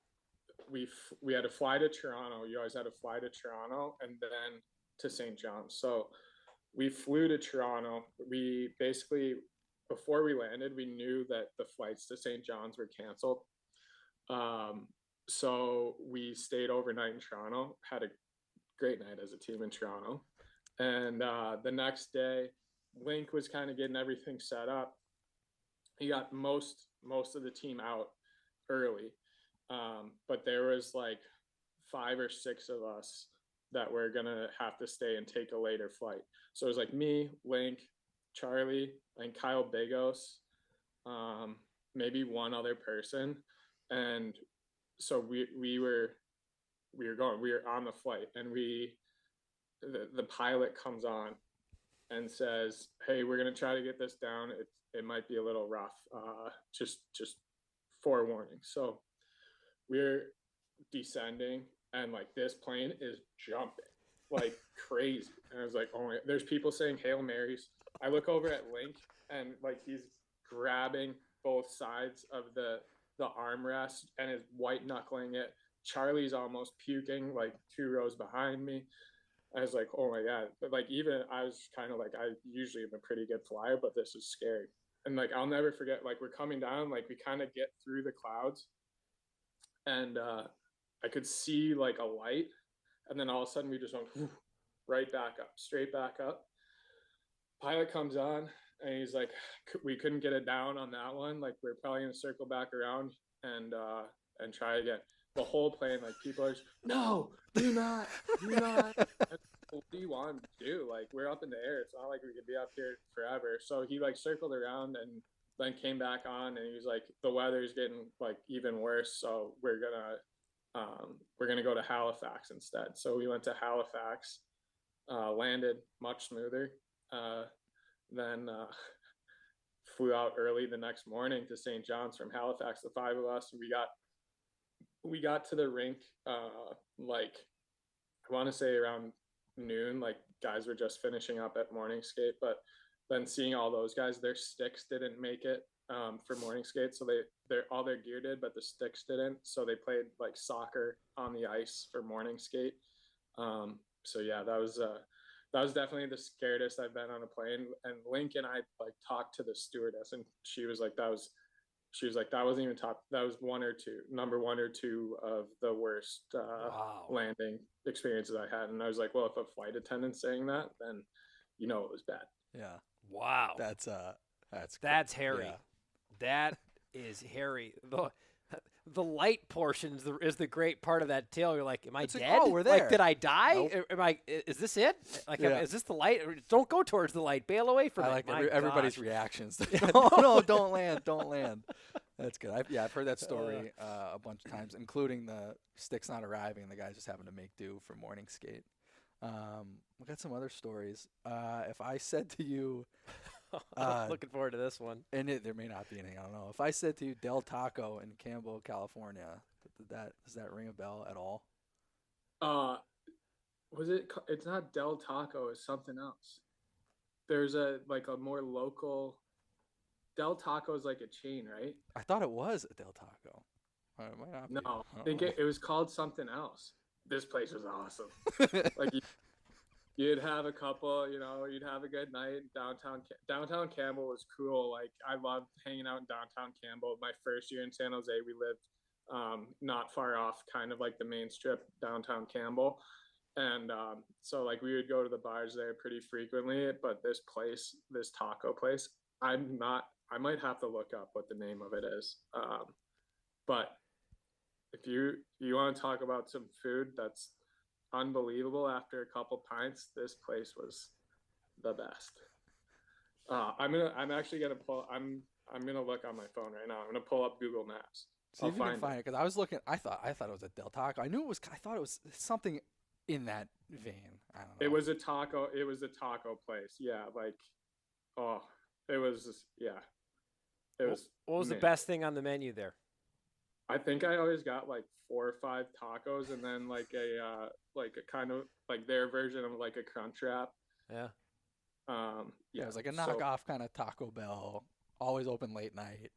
had to fly to Toronto. You always had to fly to Toronto and then to St. John's. So we flew to Toronto. We basically, before we landed, we knew that the flights to St. John's were canceled. So we stayed overnight in Toronto, had a great night as a team in Toronto. And the next day, Link was kind of getting everything set up. He got most of the team out early. But there was like 5 or 6 of us that were going to have to stay and take a later flight. So it was like me, Link, Charlie, and Kyle Bagos, maybe one other person. And so we were on the flight, and the pilot comes on and says, "Hey, we're going to try to get this down. It might be a little rough. Just forewarning." So we're descending, and like this plane is jumping like crazy. And I was like, oh, there's people saying Hail Marys. I look over at Link, and like he's grabbing both sides of the armrest and is white knuckling it. Charlie's almost puking like 2 rows behind me. I was like, oh my God. But like, even I was kind of like, I usually am a pretty good flyer, but this is scary. And like, I'll never forget, like we're coming down, like we kind of get through the clouds, and I could see like a light, and then all of a sudden we just went right back up, straight back up. Pilot comes on, and he's like, we couldn't get it down on that one. Like we're probably gonna circle back around and try again. The whole plane, like people are just, no, do not. What do you want to do? Like we're up in the air. It's not like we could be up here forever. So he like circled around and then came back on, and he was like, the weather's getting like even worse, so we're gonna go to Halifax instead. So we went to Halifax, landed much smoother, then flew out early the next morning to St. John's from Halifax. The 5 of us, we got to the rink like I want to say around noon, like guys were just finishing up at morning skate, but then seeing all those guys, their sticks didn't make it for morning skate, so they're all their gear did, but the sticks didn't. So they played like soccer on the ice for morning skate. So yeah, that was definitely the scariest I've been on a plane. And Link and I like talked to the stewardess, and she was like, that wasn't even top. That was number one or two of the worst Wow. landing experiences I had. And I was like, well, if a flight attendant's saying that, then it was bad. Yeah. Wow. That's hairy. Yeah. That is hairy. The light portion is the great part of that tale. You're like, am I It's like, dead? oh, we're there. Like, did I die? Nope. Is this it? Like, Yeah. is this the light? Don't go towards the light. Bail away from I it. like My everybody's gosh. reactions. No, don't land. That's good. I've heard that story a bunch of times, including the sticks not arriving and the guys just having to make do for morning skate. We got some other stories. If I said to you, Looking forward to this one. and there may not be anything, I don't know. If I said to you Del Taco in Campbell, California, does that ring a bell at all? Was it? It's not Del Taco. It's something else. There's a more local. Del Taco is like a chain, right? I thought it was a Del Taco. It might not be. No, I I think don't it was called something else. This place was awesome. know. Like you'd have a couple, you'd have a good night downtown. Downtown Campbell was cool. Like I loved hanging out in downtown Campbell. My first year in San Jose, we lived not far off, kind of like the main strip downtown Campbell, and so like we would go to the bars there pretty frequently. But this taco place, I might have to look up what the name of it is. But if you want to talk about some food that's unbelievable after a couple pints, this place was the best. I'm gonna look on my phone right now. I'm gonna pull up Google Maps. See if you can find it, because I was looking. I thought it was a Del Taco. I thought it was something in that vein. I don't know. It was a taco place. Yeah, it was. Yeah, it was. What was the man. best thing on the menu there? I think I always got like 4 or 5 tacos, and then like a kind of like their version of like a crunch wrap. Yeah. Yeah, it was like a knockoff kind of Taco Bell, always open late night.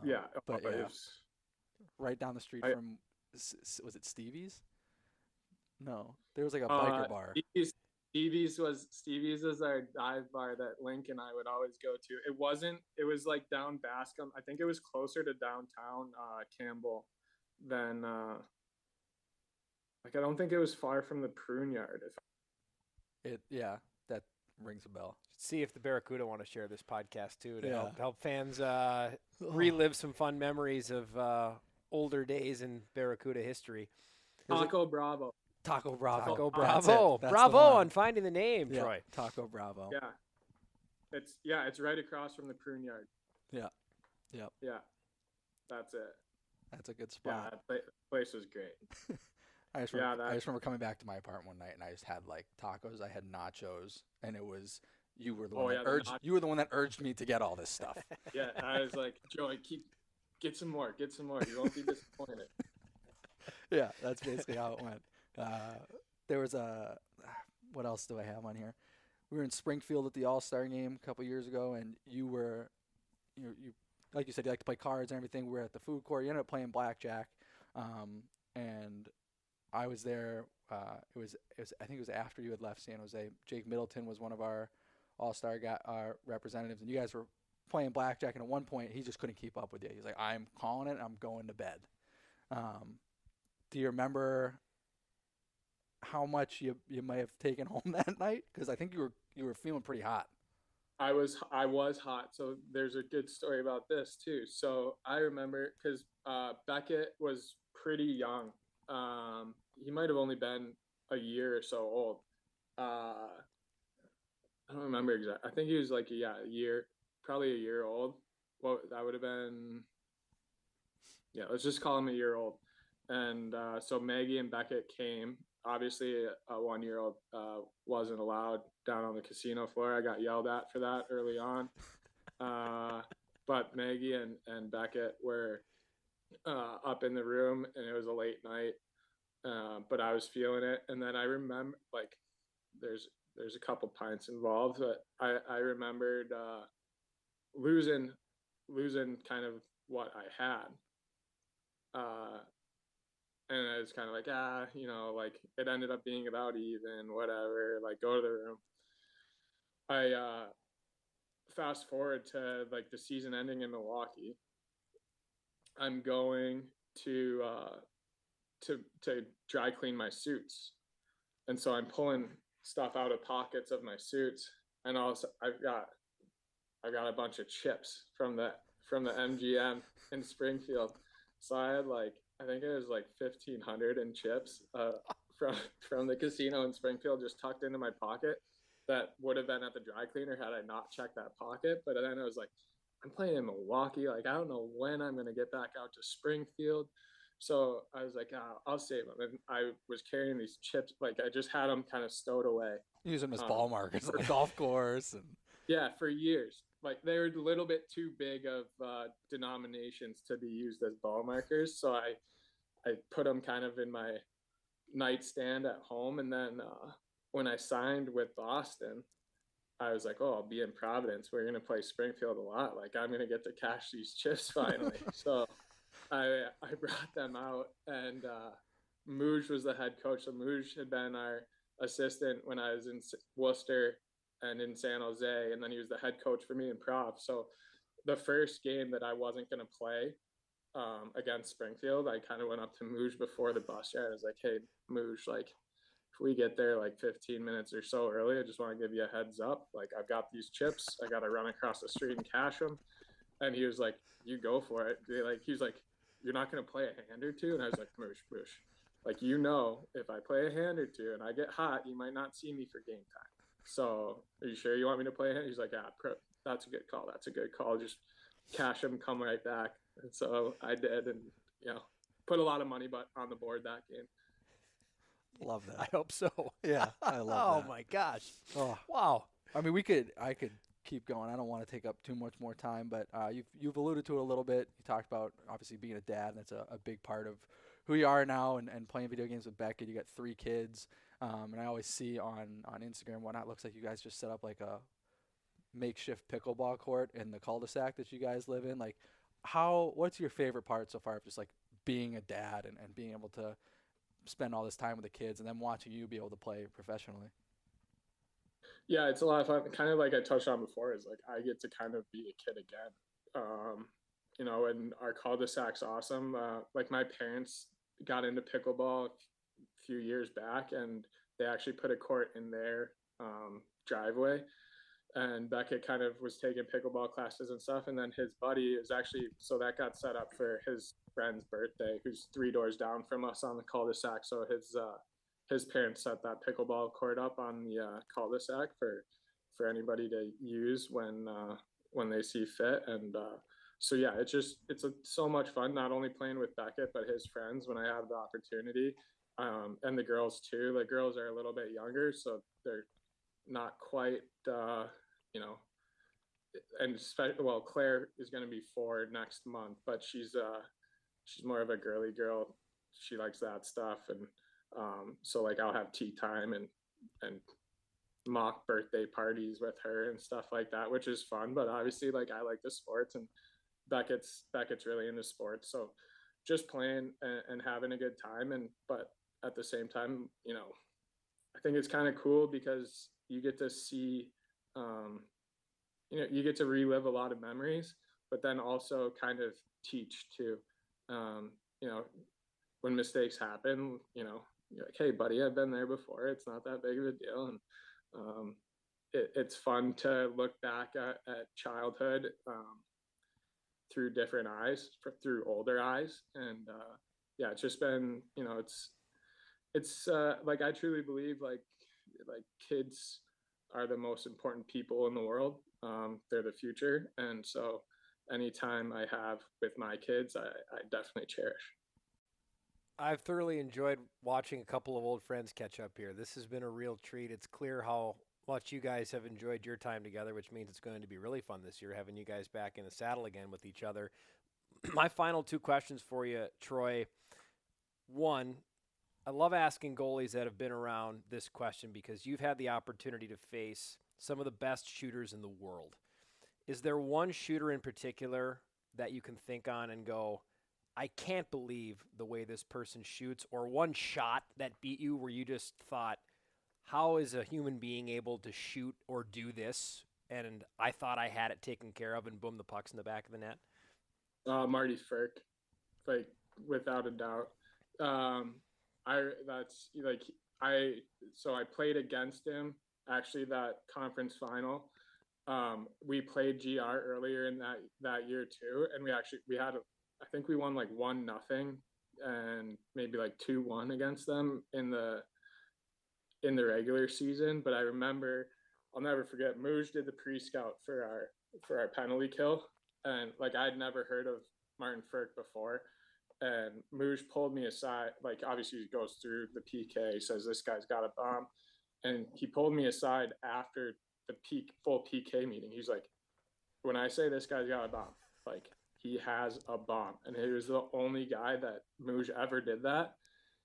Yeah, but it yeah, was, right down the street from, was it Stevie's? No, there was like a biker bar. Stevie's was our dive bar that Link and I would always go to. It was like down Bascom. I think it was closer to downtown Campbell than I don't think it was far from the Prune Yard. That rings a bell. See if the Barracuda want to share this podcast too to Yeah. help fans relive some fun memories of older days in Barracuda history. Taco Bravo. Taco Bravo. Taco That's Bravo. it. That's Bravo the one. on finding the name, Yeah, Troy. Taco Bravo. It's right across from the Prune Yard. Yeah. That's it. That's a good Yeah, spot. that place was great. I just remember coming back to my apartment one night and I just had like tacos. I had nachos, and it was you were the one that urged me to get all this stuff. Yeah, I was like, Joey, get some more. You won't be disappointed. Yeah, that's basically how it went. There was what else do I have on here? We were in Springfield at the All-Star game a couple years ago, and you like you said, you like to play cards and everything. We were at the food court. You ended up playing blackjack, and I was there. It was I think it was after you had left San Jose. Jake Middleton was one of our All-Star representatives, and you guys were playing blackjack. And at one point, he just couldn't keep up with you. He's like, "I'm calling it. I'm going to bed." Do you remember how much you might have taken home that night? Because I think you were feeling pretty hot. I was hot. So there's a good story about this too. So I remember because Beckett was pretty young. He might have only been a year or so old. I don't remember exactly. I think he was like probably a year old. Well, that would have been, let's just call him a year old. And so Maggie and Beckett came. Obviously, a 1-year-old wasn't allowed down on the casino floor. I got yelled at for that early on. But Maggie and Beckett were up in the room, and it was a late night. but I was feeling it. And then I remember like there's a couple pints involved, but I remembered losing kind of what I had. Uh, and I was kind of like, like it ended up being about even, whatever, like go to the room. I fast forward to like the season ending in Milwaukee. I'm going to dry clean my suits, and so I'm pulling stuff out of pockets of my suits, and also I've got a bunch of chips from the MGM in Springfield. So I had like I think it was like 1,500 in chips from the casino in Springfield just tucked into my pocket. That would have been at the dry cleaner had I not checked that pocket. But then I was like, I'm playing in Milwaukee. Like I don't know when I'm gonna get back out to Springfield. So I was like, I'll save them. And I was carrying these chips, like I just had them kind of stowed away. Use them as ball markers on the golf course. And yeah, for years. Like they were a little bit too big of denominations to be used as ball markers. So I put them kind of in my nightstand at home. And then when I signed with Boston, I was like, oh, I'll be in Providence. We're going to play Springfield a lot. Like I'm going to get to cash these chips finally. So I brought them out, and Mooj was the head coach. So Mooj had been our assistant when I was in Worcester and in San Jose, and then he was the head coach for me in Prov. So the first game that I wasn't going to play against Springfield, I kind of went up to Mooj before the bus ride. I was like, hey, Mooj, like if we get there like 15 minutes or so early, I just want to give you a heads up. Like I've got these chips. I got to run across the street and cash them. And he was like, you go for it. Like he was like, you're not going to play a hand or two? And I was like, Moosh, like, if I play a hand or two and I get hot, you might not see me for game time. So are you sure you want me to play a hand? He's like, that's a good call. That's a good call. Just cash him, come right back. And so I did, and, put a lot of money on the board that game. Love that. I hope so. Yeah, I love that. Oh, my gosh. Oh. Wow. I mean, I could keep going. I don't want to take up too much more time, but you've alluded to it a little bit. You talked about obviously being a dad, and that's a big part of who you are now, and playing video games with Beckett. You got 3 kids, and I always see on Instagram and whatnot, it looks like you guys just set up like a makeshift pickleball court in the cul-de-sac that you guys live in. Like, what's your favorite part so far of just like being a dad and being able to spend all this time with the kids and then watching you be able to play professionally? Yeah, it's a lot of fun. Kind of like I touched on before, is like I get to kind of be a kid again. And our cul-de-sac's awesome. Like my parents got into pickleball a few years back, and they actually put a court in their driveway. And Beckett kind of was taking pickleball classes and stuff. And then his buddy is actually, so that got set up for his friend's birthday, who's 3 doors down from us on the cul-de-sac. So his parents set that pickleball court up on the cul-de-sac for anybody to use when they see fit. And so yeah, it's so much fun, not only playing with Beckett, but his friends when I have the opportunity. And the girls too. The girls are a little bit younger, so they're not quite, and Claire is going to be 4 next month, but she's more of a girly girl. She likes that stuff. And so like I'll have tea time and mock birthday parties with her and stuff like that, which is fun. But obviously, like I like the sports, and Beckett's really into sports. So just playing and having a good time. But at the same time, I think it's kind of cool because you get to see, you get to relive a lot of memories, but then also kind of teach too. When mistakes happen, you're like, hey, buddy, I've been there before. It's not that big of a deal. And it's fun to look back at childhood through different eyes, through older eyes. And yeah, it's just been, it's like I truly believe like kids are the most important people in the world. They're the future. And so anytime I have with my kids, I definitely cherish. I've thoroughly enjoyed watching a couple of old friends catch up here. This has been a real treat. It's clear how much you guys have enjoyed your time together, which means it's going to be really fun this year having you guys back in the saddle again with each other. My final 2 questions for you, Troy. One, I love asking goalies that have been around this question because you've had the opportunity to face some of the best shooters in the world. Is there one shooter in particular that you can think on and go, I can't believe the way this person shoots, or one shot that beat you where you just thought, how is a human being able to shoot or do this? And I thought I had it taken care of, and boom, the puck's in the back of the net. Marty Firk, like without a doubt. That's like I played against him actually that conference final. We played GR earlier in that year too, and I think we won like 1-0 and maybe like 2-1 against them in the regular season. But I remember, I'll never forget, Mooj did the pre-scout for our penalty kill, and like I'd never heard of Martin Firk before. And Mooj pulled me aside, like obviously he goes through the PK, says this guy's got a bomb, and he pulled me aside after the full PK meeting. He's like, when I say this guy's got a bomb, like he has a bomb, and he was the only guy that Mooj ever did that.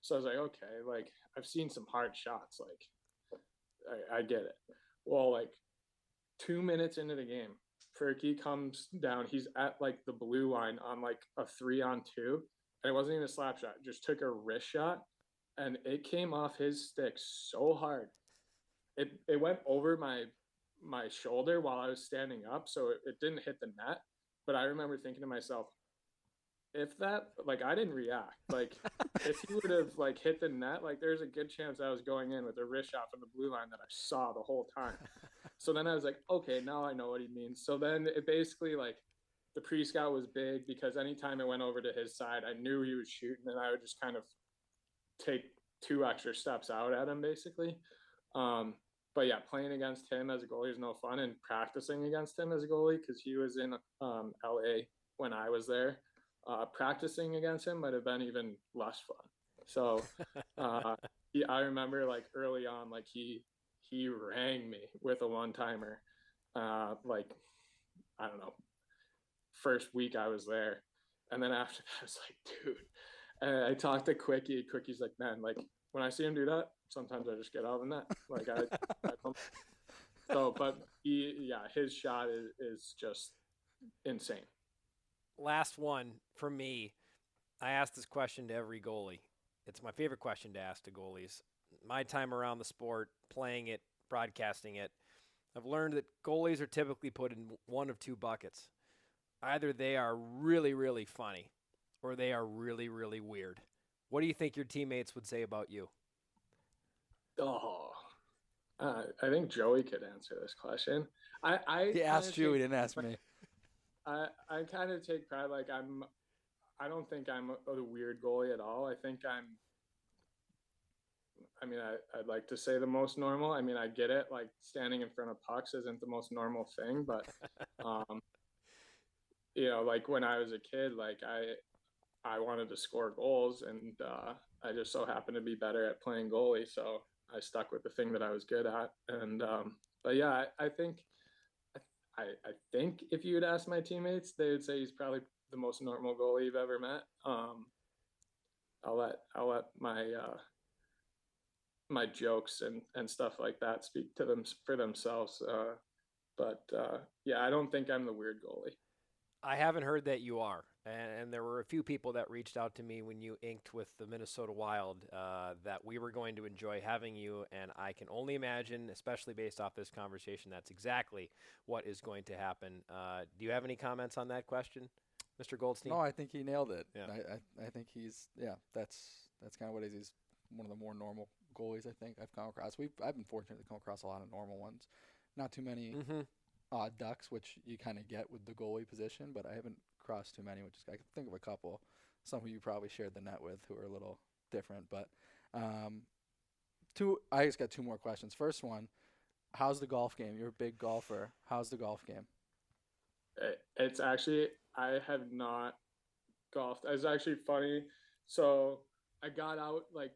So I was like, okay, like I've seen some hard shots, like I get it. Well, like 2 minutes into the game, Fergie comes down. He's at like the blue line on like a 3-on-2, and it wasn't even a slap shot. Just took a wrist shot, and it came off his stick so hard. It went over my shoulder while I was standing up, so it didn't hit the net. But I remember thinking to myself, if that, like, I didn't react. Like, if he would have like hit the net, like there's a good chance I was going in with a wrist shot from the blue line that I saw the whole time. So then I was like, okay, now I know what he means. So then it basically, like, the pre-scout was big because anytime it went over to his side, I knew he was shooting, and I would just kind of take 2 extra steps out at him basically. But yeah, playing against him as a goalie is no fun, and practicing against him as a goalie, because he was in LA when I was there. Practicing against him might have been even less fun. So I remember like early on, like he rang me with a one-timer. Like, I don't know, first week I was there. And then after that, I was like, dude. And I talked to Quickie. Quickie's like, man, like when I see him do that, sometimes I just get out of the net. Like I don't. So, but his shot is just insane. Last one for me. I ask this question to every goalie. It's my favorite question to ask to goalies. My time around the sport, playing it, broadcasting it, I've learned that goalies are typically put in one of 2 buckets. Either they are really, really funny, or they are really, really weird. What do you think your teammates would say about you? Oh, I think Joey could answer this question. He asked you, he didn't ask me. I kind of take pride. Like I don't think I'm a weird goalie at all. I'd like to say the most normal. I mean, I get it. Like standing in front of pucks isn't the most normal thing, but like when I was a kid, like I wanted to score goals, and I just so happened to be better at playing goalie. So I stuck with the thing that I was good at. And but yeah, I think if you would ask my teammates, they would say he's probably the most normal goalie you've ever met. I'll let my jokes and stuff like that speak to them for themselves. But yeah, I don't think I'm the weird goalie. I haven't heard that you are. And there were a few people that reached out to me when you inked with the Minnesota Wild that we were going to enjoy having you. And I can only imagine, especially based off this conversation, that's exactly what is going to happen. Do you have any comments on that question, Mr. Goldstein? No, I think he nailed it. Yeah. I think that's kind of what it is. He's one of the more normal goalies I think I've come across. I've been fortunate to come across a lot of normal ones. Not too many odd ducks, which you kind of get with the goalie position, but I haven't crossed too many, which is, I can think of a couple. Some who you probably shared the net with who are a little different. But I just got 2 more questions. First one, how's the golf game? You're a big golfer. How's the golf game? It's actually, I have not golfed. It's actually funny. So I got out like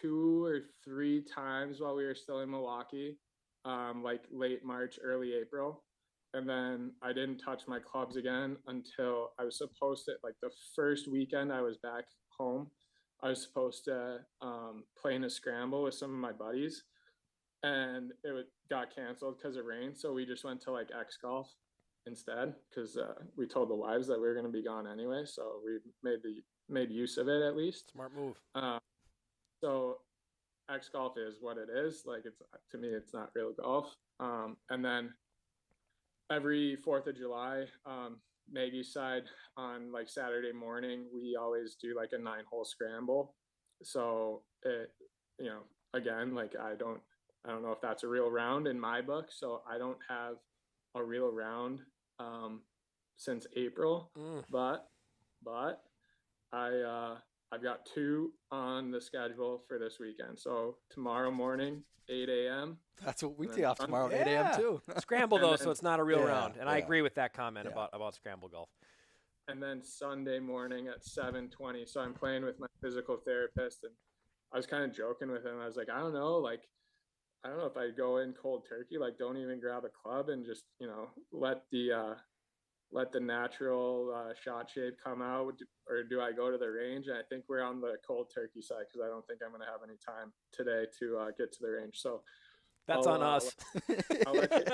2 or 3 times while we were still in Milwaukee, like late March, early April. And then I didn't touch my clubs again until I was supposed to, like the first weekend I was back home. I was supposed to play in a scramble with some of my buddies, and got canceled because of rain. So we just went to like X Golf instead, because we told the wives that we were going to be gone anyway. So we made use of it at least. Smart move. So X Golf is what it is. Like, it's, to me, it's not real golf. And then every 4th of July, Maggie's side, on like Saturday morning, we always do like a 9-hole scramble. So it, again, like I don't know if that's a real round in my book. So I don't have a real round since April, but I've got 2 on the schedule for this weekend. So tomorrow morning, 8 a.m. That's what we tee off tomorrow, 8 a.m. too. Scramble though, so it's not a real round. And I agree with that comment Yeah. about scramble golf. And then Sunday morning at 7:20. So I'm playing with my physical therapist, and I was kind of joking with him. I was like, I don't know if I go in cold turkey, like don't even grab a club and just, let the natural shot shape come out, or do I go to the range? And I think we're on the cold turkey side, because I don't think I'm going to have any time today to get to the range. So that's on us. I'll let you,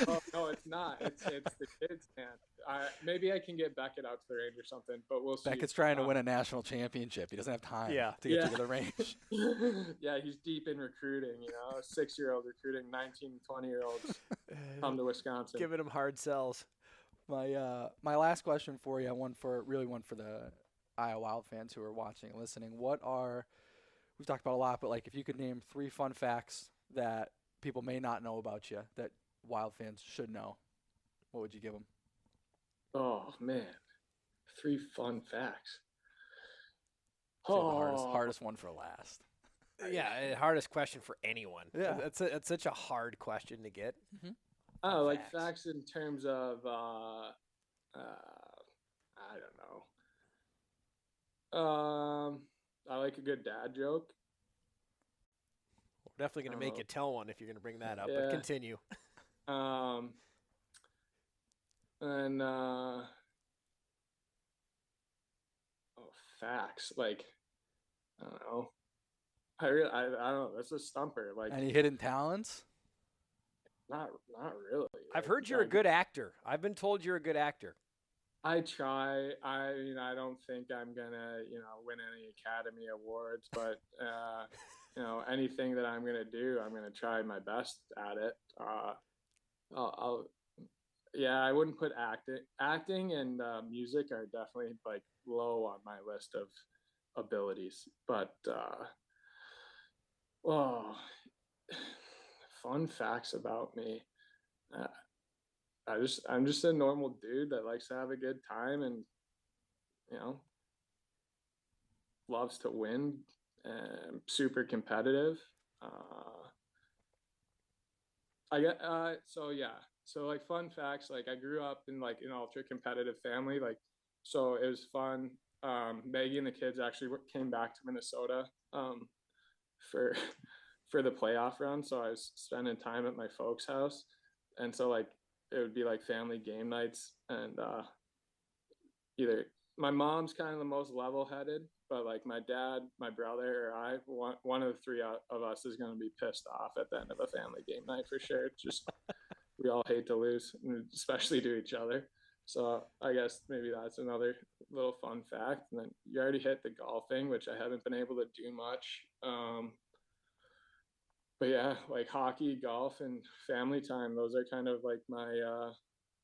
oh, no, it's not. It's the kids, man. Maybe I can get Beckett out to the range or something, but we'll see. Beckett's trying to win a national championship. He doesn't have time to get to the range. Yeah, he's deep in recruiting, 6-year-old recruiting 19, 20-year-olds come to Wisconsin. Giving them hard sells. My last question for you, one for the Iowa Wild fans who are watching and listening. We've talked about a lot, but like if you could name 3 fun facts that people may not know about you that Wild fans should know, what would you give them? Oh man, 3 fun facts. Save the hardest one for last. Yeah, hardest question for anyone. Yeah, it's such a hard question to get. Mm-hmm. Oh, like facts in terms of I don't know. I like a good dad joke. We're definitely going to make you tell one if you're going to bring that up. Yeah. But continue. And facts, like I don't know. I don't know. That's a stumper. Like, any hidden talents? Not really. I've heard you're a good actor. I've been told you're a good actor. I try. I mean, I don't think I'm gonna, win any Academy Awards, but anything that I'm gonna do, I'm gonna try my best at it. I wouldn't put acting and music are definitely like low on my list of abilities, but fun facts about me. I'm just a normal dude that likes to have a good time and, loves to win and super competitive. So like fun facts, like I grew up in like an ultra competitive family. Like, so it was fun. Maggie and the kids actually came back to Minnesota for the playoff run. So I was spending time at my folks' house. And so like, it would be like family game nights, and either my mom's kind of the most level-headed, but like my dad, my brother, or one of the 3 of us is going to be pissed off at the end of a family game night for sure. Just we all hate to lose, especially to each other. So I guess maybe that's another little fun fact. And then you already hit the golfing, which I haven't been able to do much. But yeah, like hockey, golf, and family time, those are kind of like my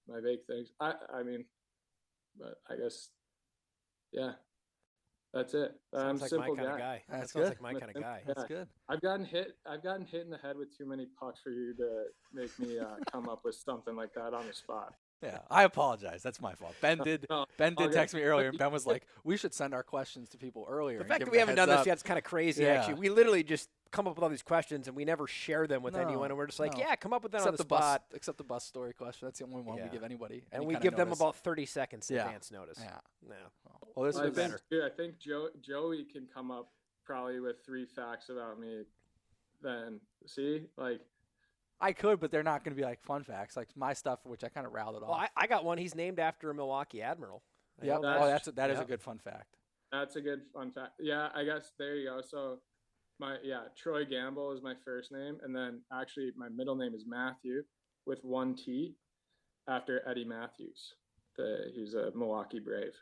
my big things. I mean, but I guess, yeah, that's it. Sounds like simple my kind of guy. That's That sounds good. like my kind of guy. Yeah. That's good. I've gotten hit in the head with too many pucks for you to make me come up with something like that on the spot. Yeah, I apologize. That's my fault. Ben did text me earlier, and Okay. Ben was like, "We should send our questions to people earlier." The and fact give that them we a haven't done heads this up." yet is kind of crazy, Yeah. actually. We literally just come up with all these questions, and we never share them with No, anyone. And we're just like, no. yeah, come up with that Except on the bus, spot. except the bus story question. That's the only one we Yeah. give anybody. And any we kind of give them notice. about 30 seconds Yeah. advance notice. Yeah. No. Well, this I was think, better. dude, I think Joey can come up probably with 3 facts about me. Then see, like, I could, but they're not going to be like fun facts, like my stuff, which I kind of rattled Well, off. I got one. He's named after a Milwaukee Admiral. I Yep. know Oh, that. that is a Yep. good fun fact. That's a good fun fact. Yeah, I guess there you go. So Troy Gamble is my first name, and then actually my middle name is Matthew with one T after Eddie Matthews. He's a Milwaukee Brave.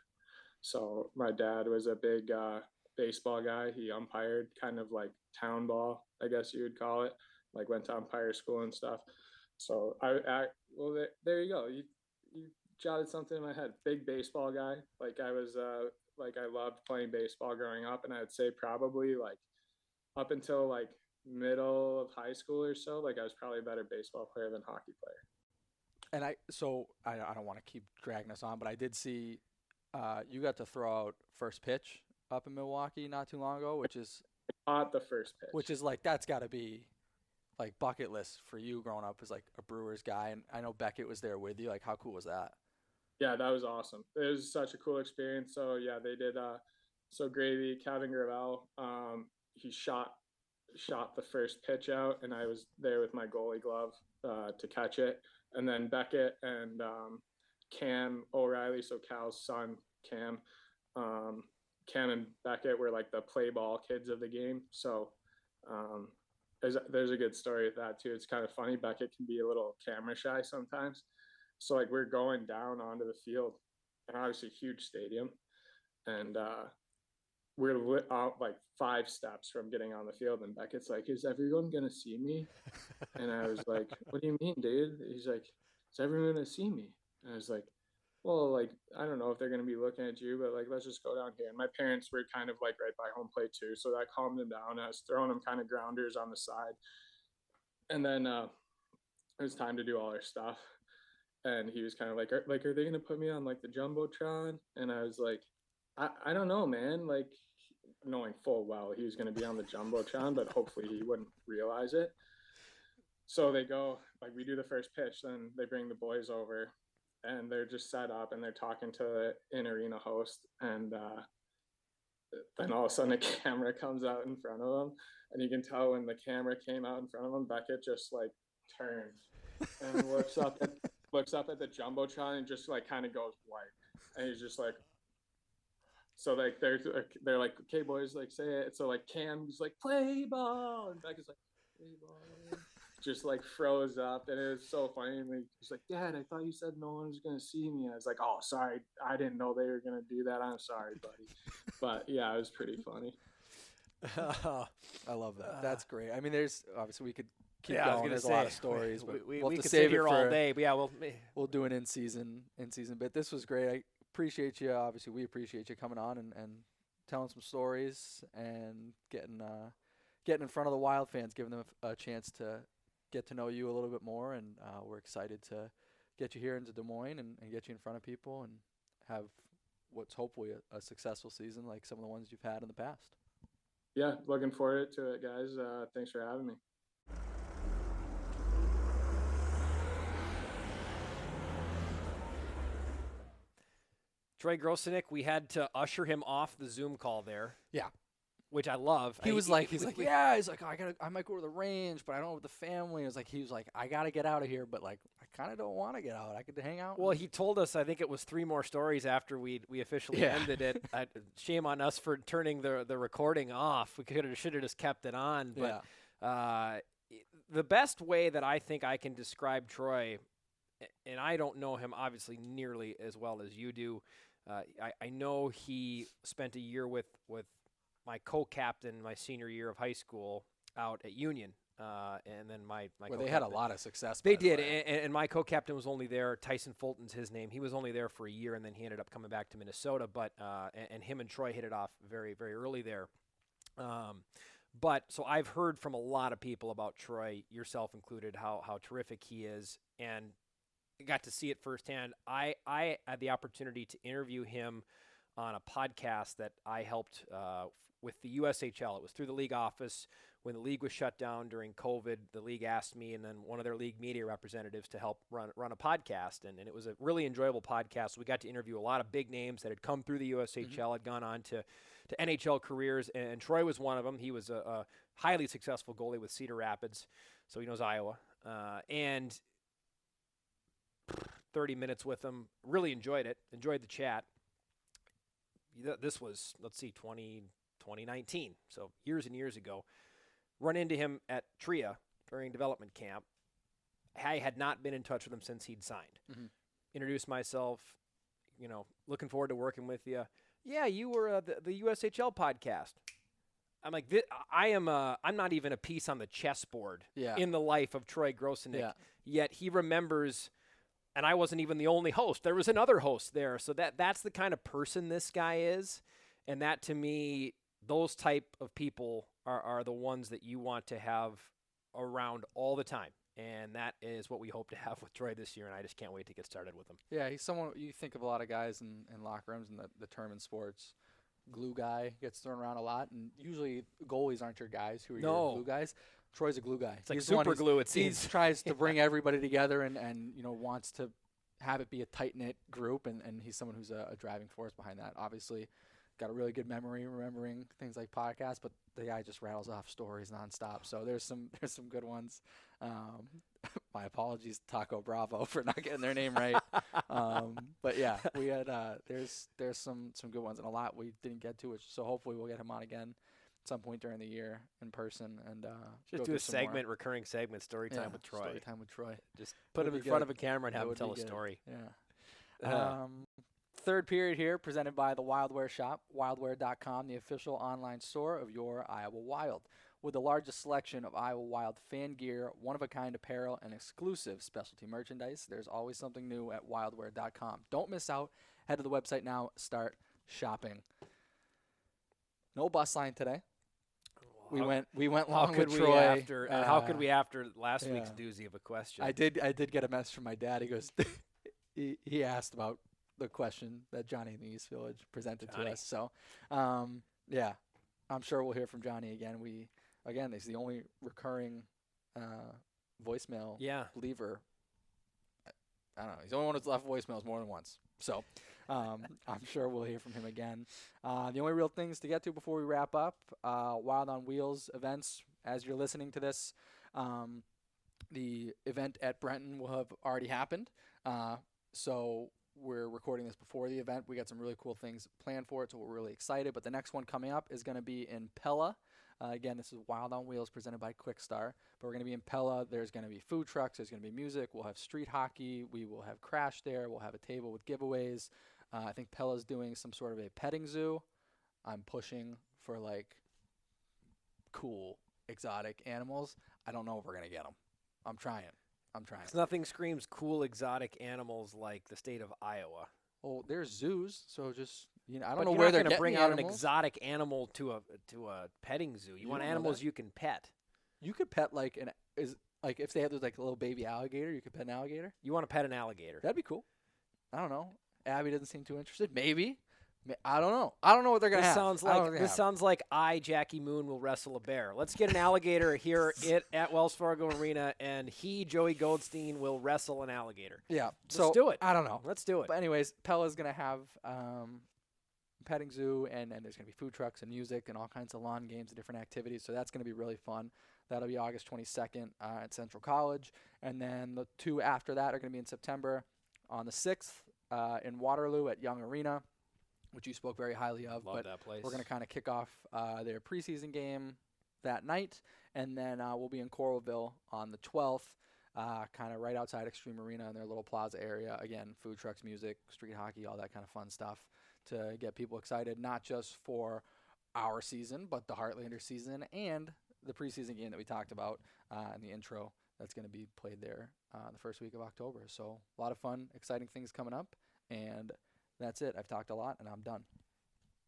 So my dad was a big baseball guy. He umpired kind of like town ball, I guess you would call it. Like went to umpire school and stuff. So there you go. You jotted something in my head. Big baseball guy. Like I was like I loved playing baseball growing up, and I'd say probably like up until like middle of high school or so, like I was probably a better baseball player than hockey player. And I don't want to keep dragging us on, but I did see you got to throw out first pitch up in Milwaukee not too long ago, which is Not the first pitch. which is like that's got to be like bucket list for you growing up as like a Brewers guy. And I know Beckett was there with you. Like, how cool was that? Yeah, that was awesome. It was such a cool experience. So yeah, they did. So Gravy, Kevin Gravel, he shot the first pitch out, and I was there with my goalie glove to catch it. And then Beckett and Cam O'Reilly, so Cal's son, Cam, Cam and Beckett were like the play ball kids of the game. So there's a good story with that too. It's kind of funny. Beckett can be a little camera shy sometimes. So like we're going down onto the field, and obviously huge stadium, and we're like 5 steps from getting on the field, and Beckett's like, "Is everyone gonna see me?" And I was like, "What do you mean, dude?" He's like, "Is everyone gonna see me?" And I was like, "Well, like I don't know if they're gonna be looking at you, but like let's just go down here." And my parents were kind of like right by home plate too, so that calmed them down. I was throwing them kind of grounders on the side, and then it was time to do all our stuff. And he was kind of like, are they gonna put me on like the jumbotron? And I was like, I don't know, man. Like knowing full well he was gonna be on the jumbotron, but hopefully he wouldn't realize it. So they go like we do the first pitch, then they bring the boys over, and they're just set up and they're talking to the in-arena host, and then all of a sudden a camera comes out in front of them, and you can tell when the camera came out in front of them, Beckett just like turns and looks up at the jumbotron and just like kind of goes white, and he's just like, so like they're like, okay boys, like say it. So like Cam's like play ball, and Becca's like play ball, just like froze up, and it was so funny. And he's like, Dad, I thought you said no one was gonna see me. And I was like, oh sorry, I didn't know they were gonna do that. I'm sorry, buddy. But yeah, it was pretty funny. I love that. That's great. I mean, there's obviously we could keep Yeah, I was going. gonna There's say, a lot of stories, but we we'll have to could save sit here it for, all day. But yeah, we'll do an in-season bit. This was great. I appreciate you. Obviously, we appreciate you coming on and telling some stories and getting in front of the Wild fans, giving them a chance to get to know you a little bit more. And we're excited to get you here into Des Moines and get you in front of people and have what's hopefully a successful season like some of the ones you've had in the past. Yeah, looking forward to it, guys. Thanks for having me. Troy Grosenick, we had to usher him off the Zoom call there. Yeah. Which I love. He's like, oh, I might go to the range, but I don't know with the family. He was like, I got to get out of here, but like, I kind of don't want to get out. I could hang out. Well, he told us, I think it was 3 more stories after we officially ended it. Shame on us for turning the recording off. We should have just kept it on. But the best way that I think I can describe Troy, and I don't know him obviously nearly as well as you do. I know he spent a year with my co-captain my senior year of high school out at Union, and then my where they had a lot of success. They did, and my co-captain was only there. Tyson Fulton's his name. He was only there for a year, and then he ended up coming back to Minnesota. But and him and Troy hit it off very, very early there. But so I've heard from a lot of people about Troy, yourself included, how terrific he is, and got to see it firsthand. I had the opportunity to interview him on a podcast that I helped with the USHL. It was through the league office. When the league was shut down during COVID, the league asked me and then one of their league media representatives to help run a podcast, and it was a really enjoyable podcast. We got to interview a lot of big names that had come through the USHL, had gone on to NHL careers, and Troy was one of them. He was a highly successful goalie with Cedar Rapids, so he knows Iowa. And 30 minutes with him, really enjoyed it, enjoyed the chat. this was, let's see, 2019, so years and years ago. Run into him at TRIA during development camp. I had not been in touch with him since he'd signed. Mm-hmm. Introduced myself, looking forward to working with you. Yeah, you were the USHL podcast. I'm like, I'm not even a piece on the chessboard in the life of Troy Grosenick. Yeah. Yet he remembers, and I wasn't even the only host. There was another host there. So that's the kind of person this guy is. And that, to me, those type of people are the ones that you want to have around all the time. And that is what we hope to have with Troy this year, and I just can't wait to get started with him. Yeah, he's someone you think of a lot of guys in locker rooms, and the term in sports, glue guy, gets thrown around a lot. And usually goalies aren't your guys who are your glue guys. Troy's a glue guy. It's like super glue, it seems. He tries to bring everybody together and wants to have it be a tight-knit group, and he's someone who's a driving force behind that. Obviously, got a really good memory remembering things like podcasts, but the guy just rattles off stories nonstop. So there's some good ones. My apologies, Taco Bravo, for not getting their name right. But yeah, we had there's some good ones, and a lot we didn't get to, so hopefully we'll get him on again at some point during the year in person, and just do a segment, recurring segment, story time with Troy. Story time with Troy. Just put him in front of a camera and have him tell a story. Yeah. Third period here, presented by the Wildwear Shop, wildwear.com, the official online store of your Iowa Wild. With the largest selection of Iowa Wild fan gear, one-of-a-kind apparel, and exclusive specialty merchandise, there's always something new at wildwear.com. Don't miss out. Head to the website now. Start shopping. No bus line today. We went long with Troy. How could we after last week's doozy of a question? I did get a message from my dad. He goes, he asked about the question that Johnny in the East Village presented to us. So, yeah, I'm sure we'll hear from Johnny again. He's the only recurring voicemail leaver. I don't know. He's the only one who's left voicemails more than once. So, I'm sure we'll hear from him again. The only real things to get to before we wrap up, Wild on Wheels events. As you're listening to this, the event at Brenton will have already happened. So we're recording this before the event. We got some really cool things planned for it, so we're really excited. But the next one coming up is going to be in Pella. Again, this is Wild on Wheels presented by Quickstar. But we're going to be in Pella. There's going to be food trucks. There's going to be music. We'll have street hockey. We will have Crash there. We'll have a table with giveaways. I think Pella's doing some sort of a petting zoo. I'm pushing for, cool, exotic animals. I don't know if we're going to get them. I'm trying. Nothing screams cool exotic animals like the state of Iowa. Well, there's zoos, so just I don't know where they're going to bring out an exotic animal to a petting zoo. You want animals you can pet. You could pet if they have those a little baby alligator, you could pet an alligator. You want to pet an alligator? That'd be cool. I don't know. Abby doesn't seem too interested. Maybe. I don't know. I don't know what they're going to have. This sounds like Jackie Moon, will wrestle a bear. Let's get an alligator here at Wells Fargo Arena, and Joey Goldstein, will wrestle an alligator. Yeah. Let's do it. I don't know. Let's do it. But anyways, Pella's going to have petting zoo, and there's going to be food trucks and music and all kinds of lawn games and different activities. So that's going to be really fun. That'll be August 22nd at Central College. And then the two after that are going to be in September on the 6th in Waterloo at Young Arena, which you spoke very highly of. Love that place. We're going to kind of kick off their preseason game that night, and then we'll be in Coralville on the 12th, kind of right outside Extreme Arena in their little plaza area. Again, food trucks, music, street hockey, all that kind of fun stuff to get people excited, not just for our season, but the Heartlander season and the preseason game that we talked about in the intro that's going to be played there the first week of October. So a lot of fun, exciting things coming up, and that's it. I've talked a lot, and I'm done.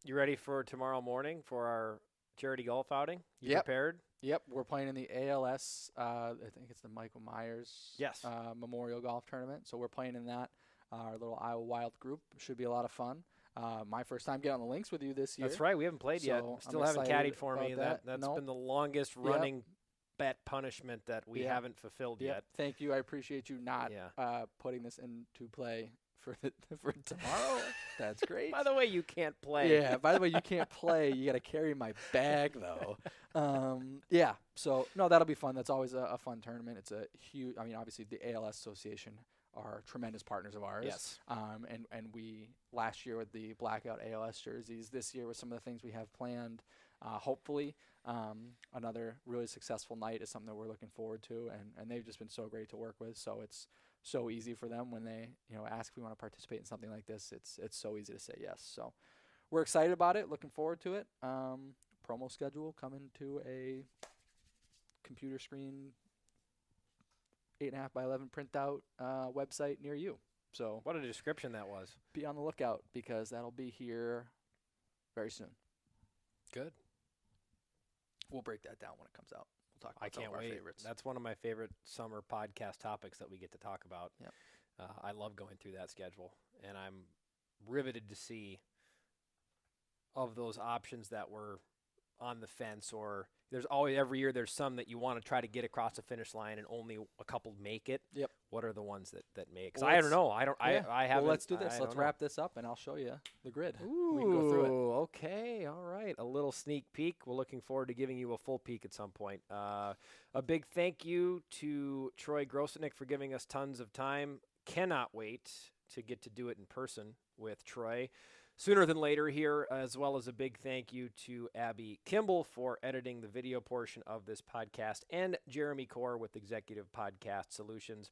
You ready for tomorrow morning for our charity golf outing? You Yep. prepared? Yep, we're playing in the ALS. I think it's the Michael Myers Memorial Golf Tournament. So we're playing in that. Our little Iowa Wild group should be a lot of fun. My first time getting on the links with you this year. That's right. We haven't played yet. So Still I'm haven't excited caddied for about me. that. That's Nope. been the longest running bet punishment that we haven't fulfilled yet. Thank you. I appreciate you not putting this into play for tomorrow. That's great. By the way, you can't play. Yeah. By the way, you can't play. You got to carry my bag though. So no, that'll be fun. That's always a fun tournament. It's a huge. I mean, obviously the ALS Association are tremendous partners of ours. Yes. And we last year with the blackout ALS jerseys, this year with some of the things we have planned, hopefully another really successful night is something that we're looking forward to, and they've just been so great to work with. So it's so easy for them when they ask if we want to participate in something like this. It's so easy to say yes. So we're excited about it, looking forward to it. Promo schedule coming to a computer screen 8.5 by 11 printout website near you. So What a description that was. be on the lookout because that'll be here very soon. Good. We'll break that down when it comes out. We'll talk about I some can't of our wait. favorites. That's one of my favorite summer podcast topics that we get to talk about. Yep. I love going through that schedule, and I'm riveted to see of those options that were on the fence, or there's always every year there's some that you want to try to get across the finish line and only a couple make it. Yep. What are the ones that make? 'Cause Well, I don't know. I haven't. Well, let's do this. I Let's don't know. wrap this up, and I'll show you the grid. Ooh, We can go through it. Okay, all right. A little sneak peek. We're looking forward to giving you a full peek at some point. A big thank you to Troy Grosenick for giving us tons of time. Cannot wait to get to do it in person with Troy sooner than later here, as well as a big thank you to Abby Kimball for editing the video portion of this podcast, and Jeremy Core with Executive Podcast Solutions.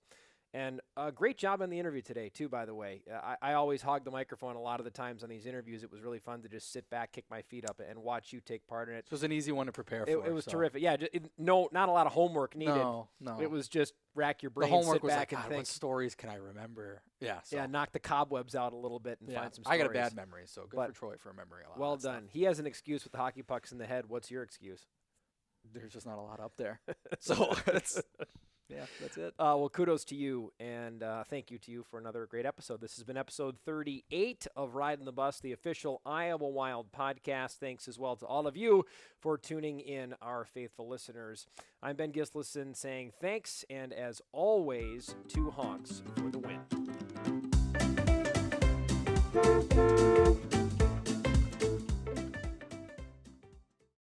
And a great job on the interview today, too, by the way. I always hog the microphone a lot of the times on these interviews. It was really fun to just sit back, kick my feet up, and watch you take part in it. So it was an easy one to prepare for. It was so. terrific. Yeah, not a lot of homework needed. No. It was just rack your The brain, homework sit was back like, and God, think. what stories can I remember? Yeah. So. Yeah, knock the cobwebs out a little bit and Yeah. find some I stories. got a bad memory, so good But for Troy for remembering a lot. Well of that done. stuff. He has an excuse with the hockey pucks in the head. What's your excuse? There's just not a lot up there. So that's it. Well, kudos to you, and thank you to you for another great episode. This has been episode 38 of Ridin the Bus, the official Iowa Wild podcast. Thanks as well to all of you for tuning in, our faithful listeners. I'm Ben Gislason saying thanks, and as always, 2 honks for the win.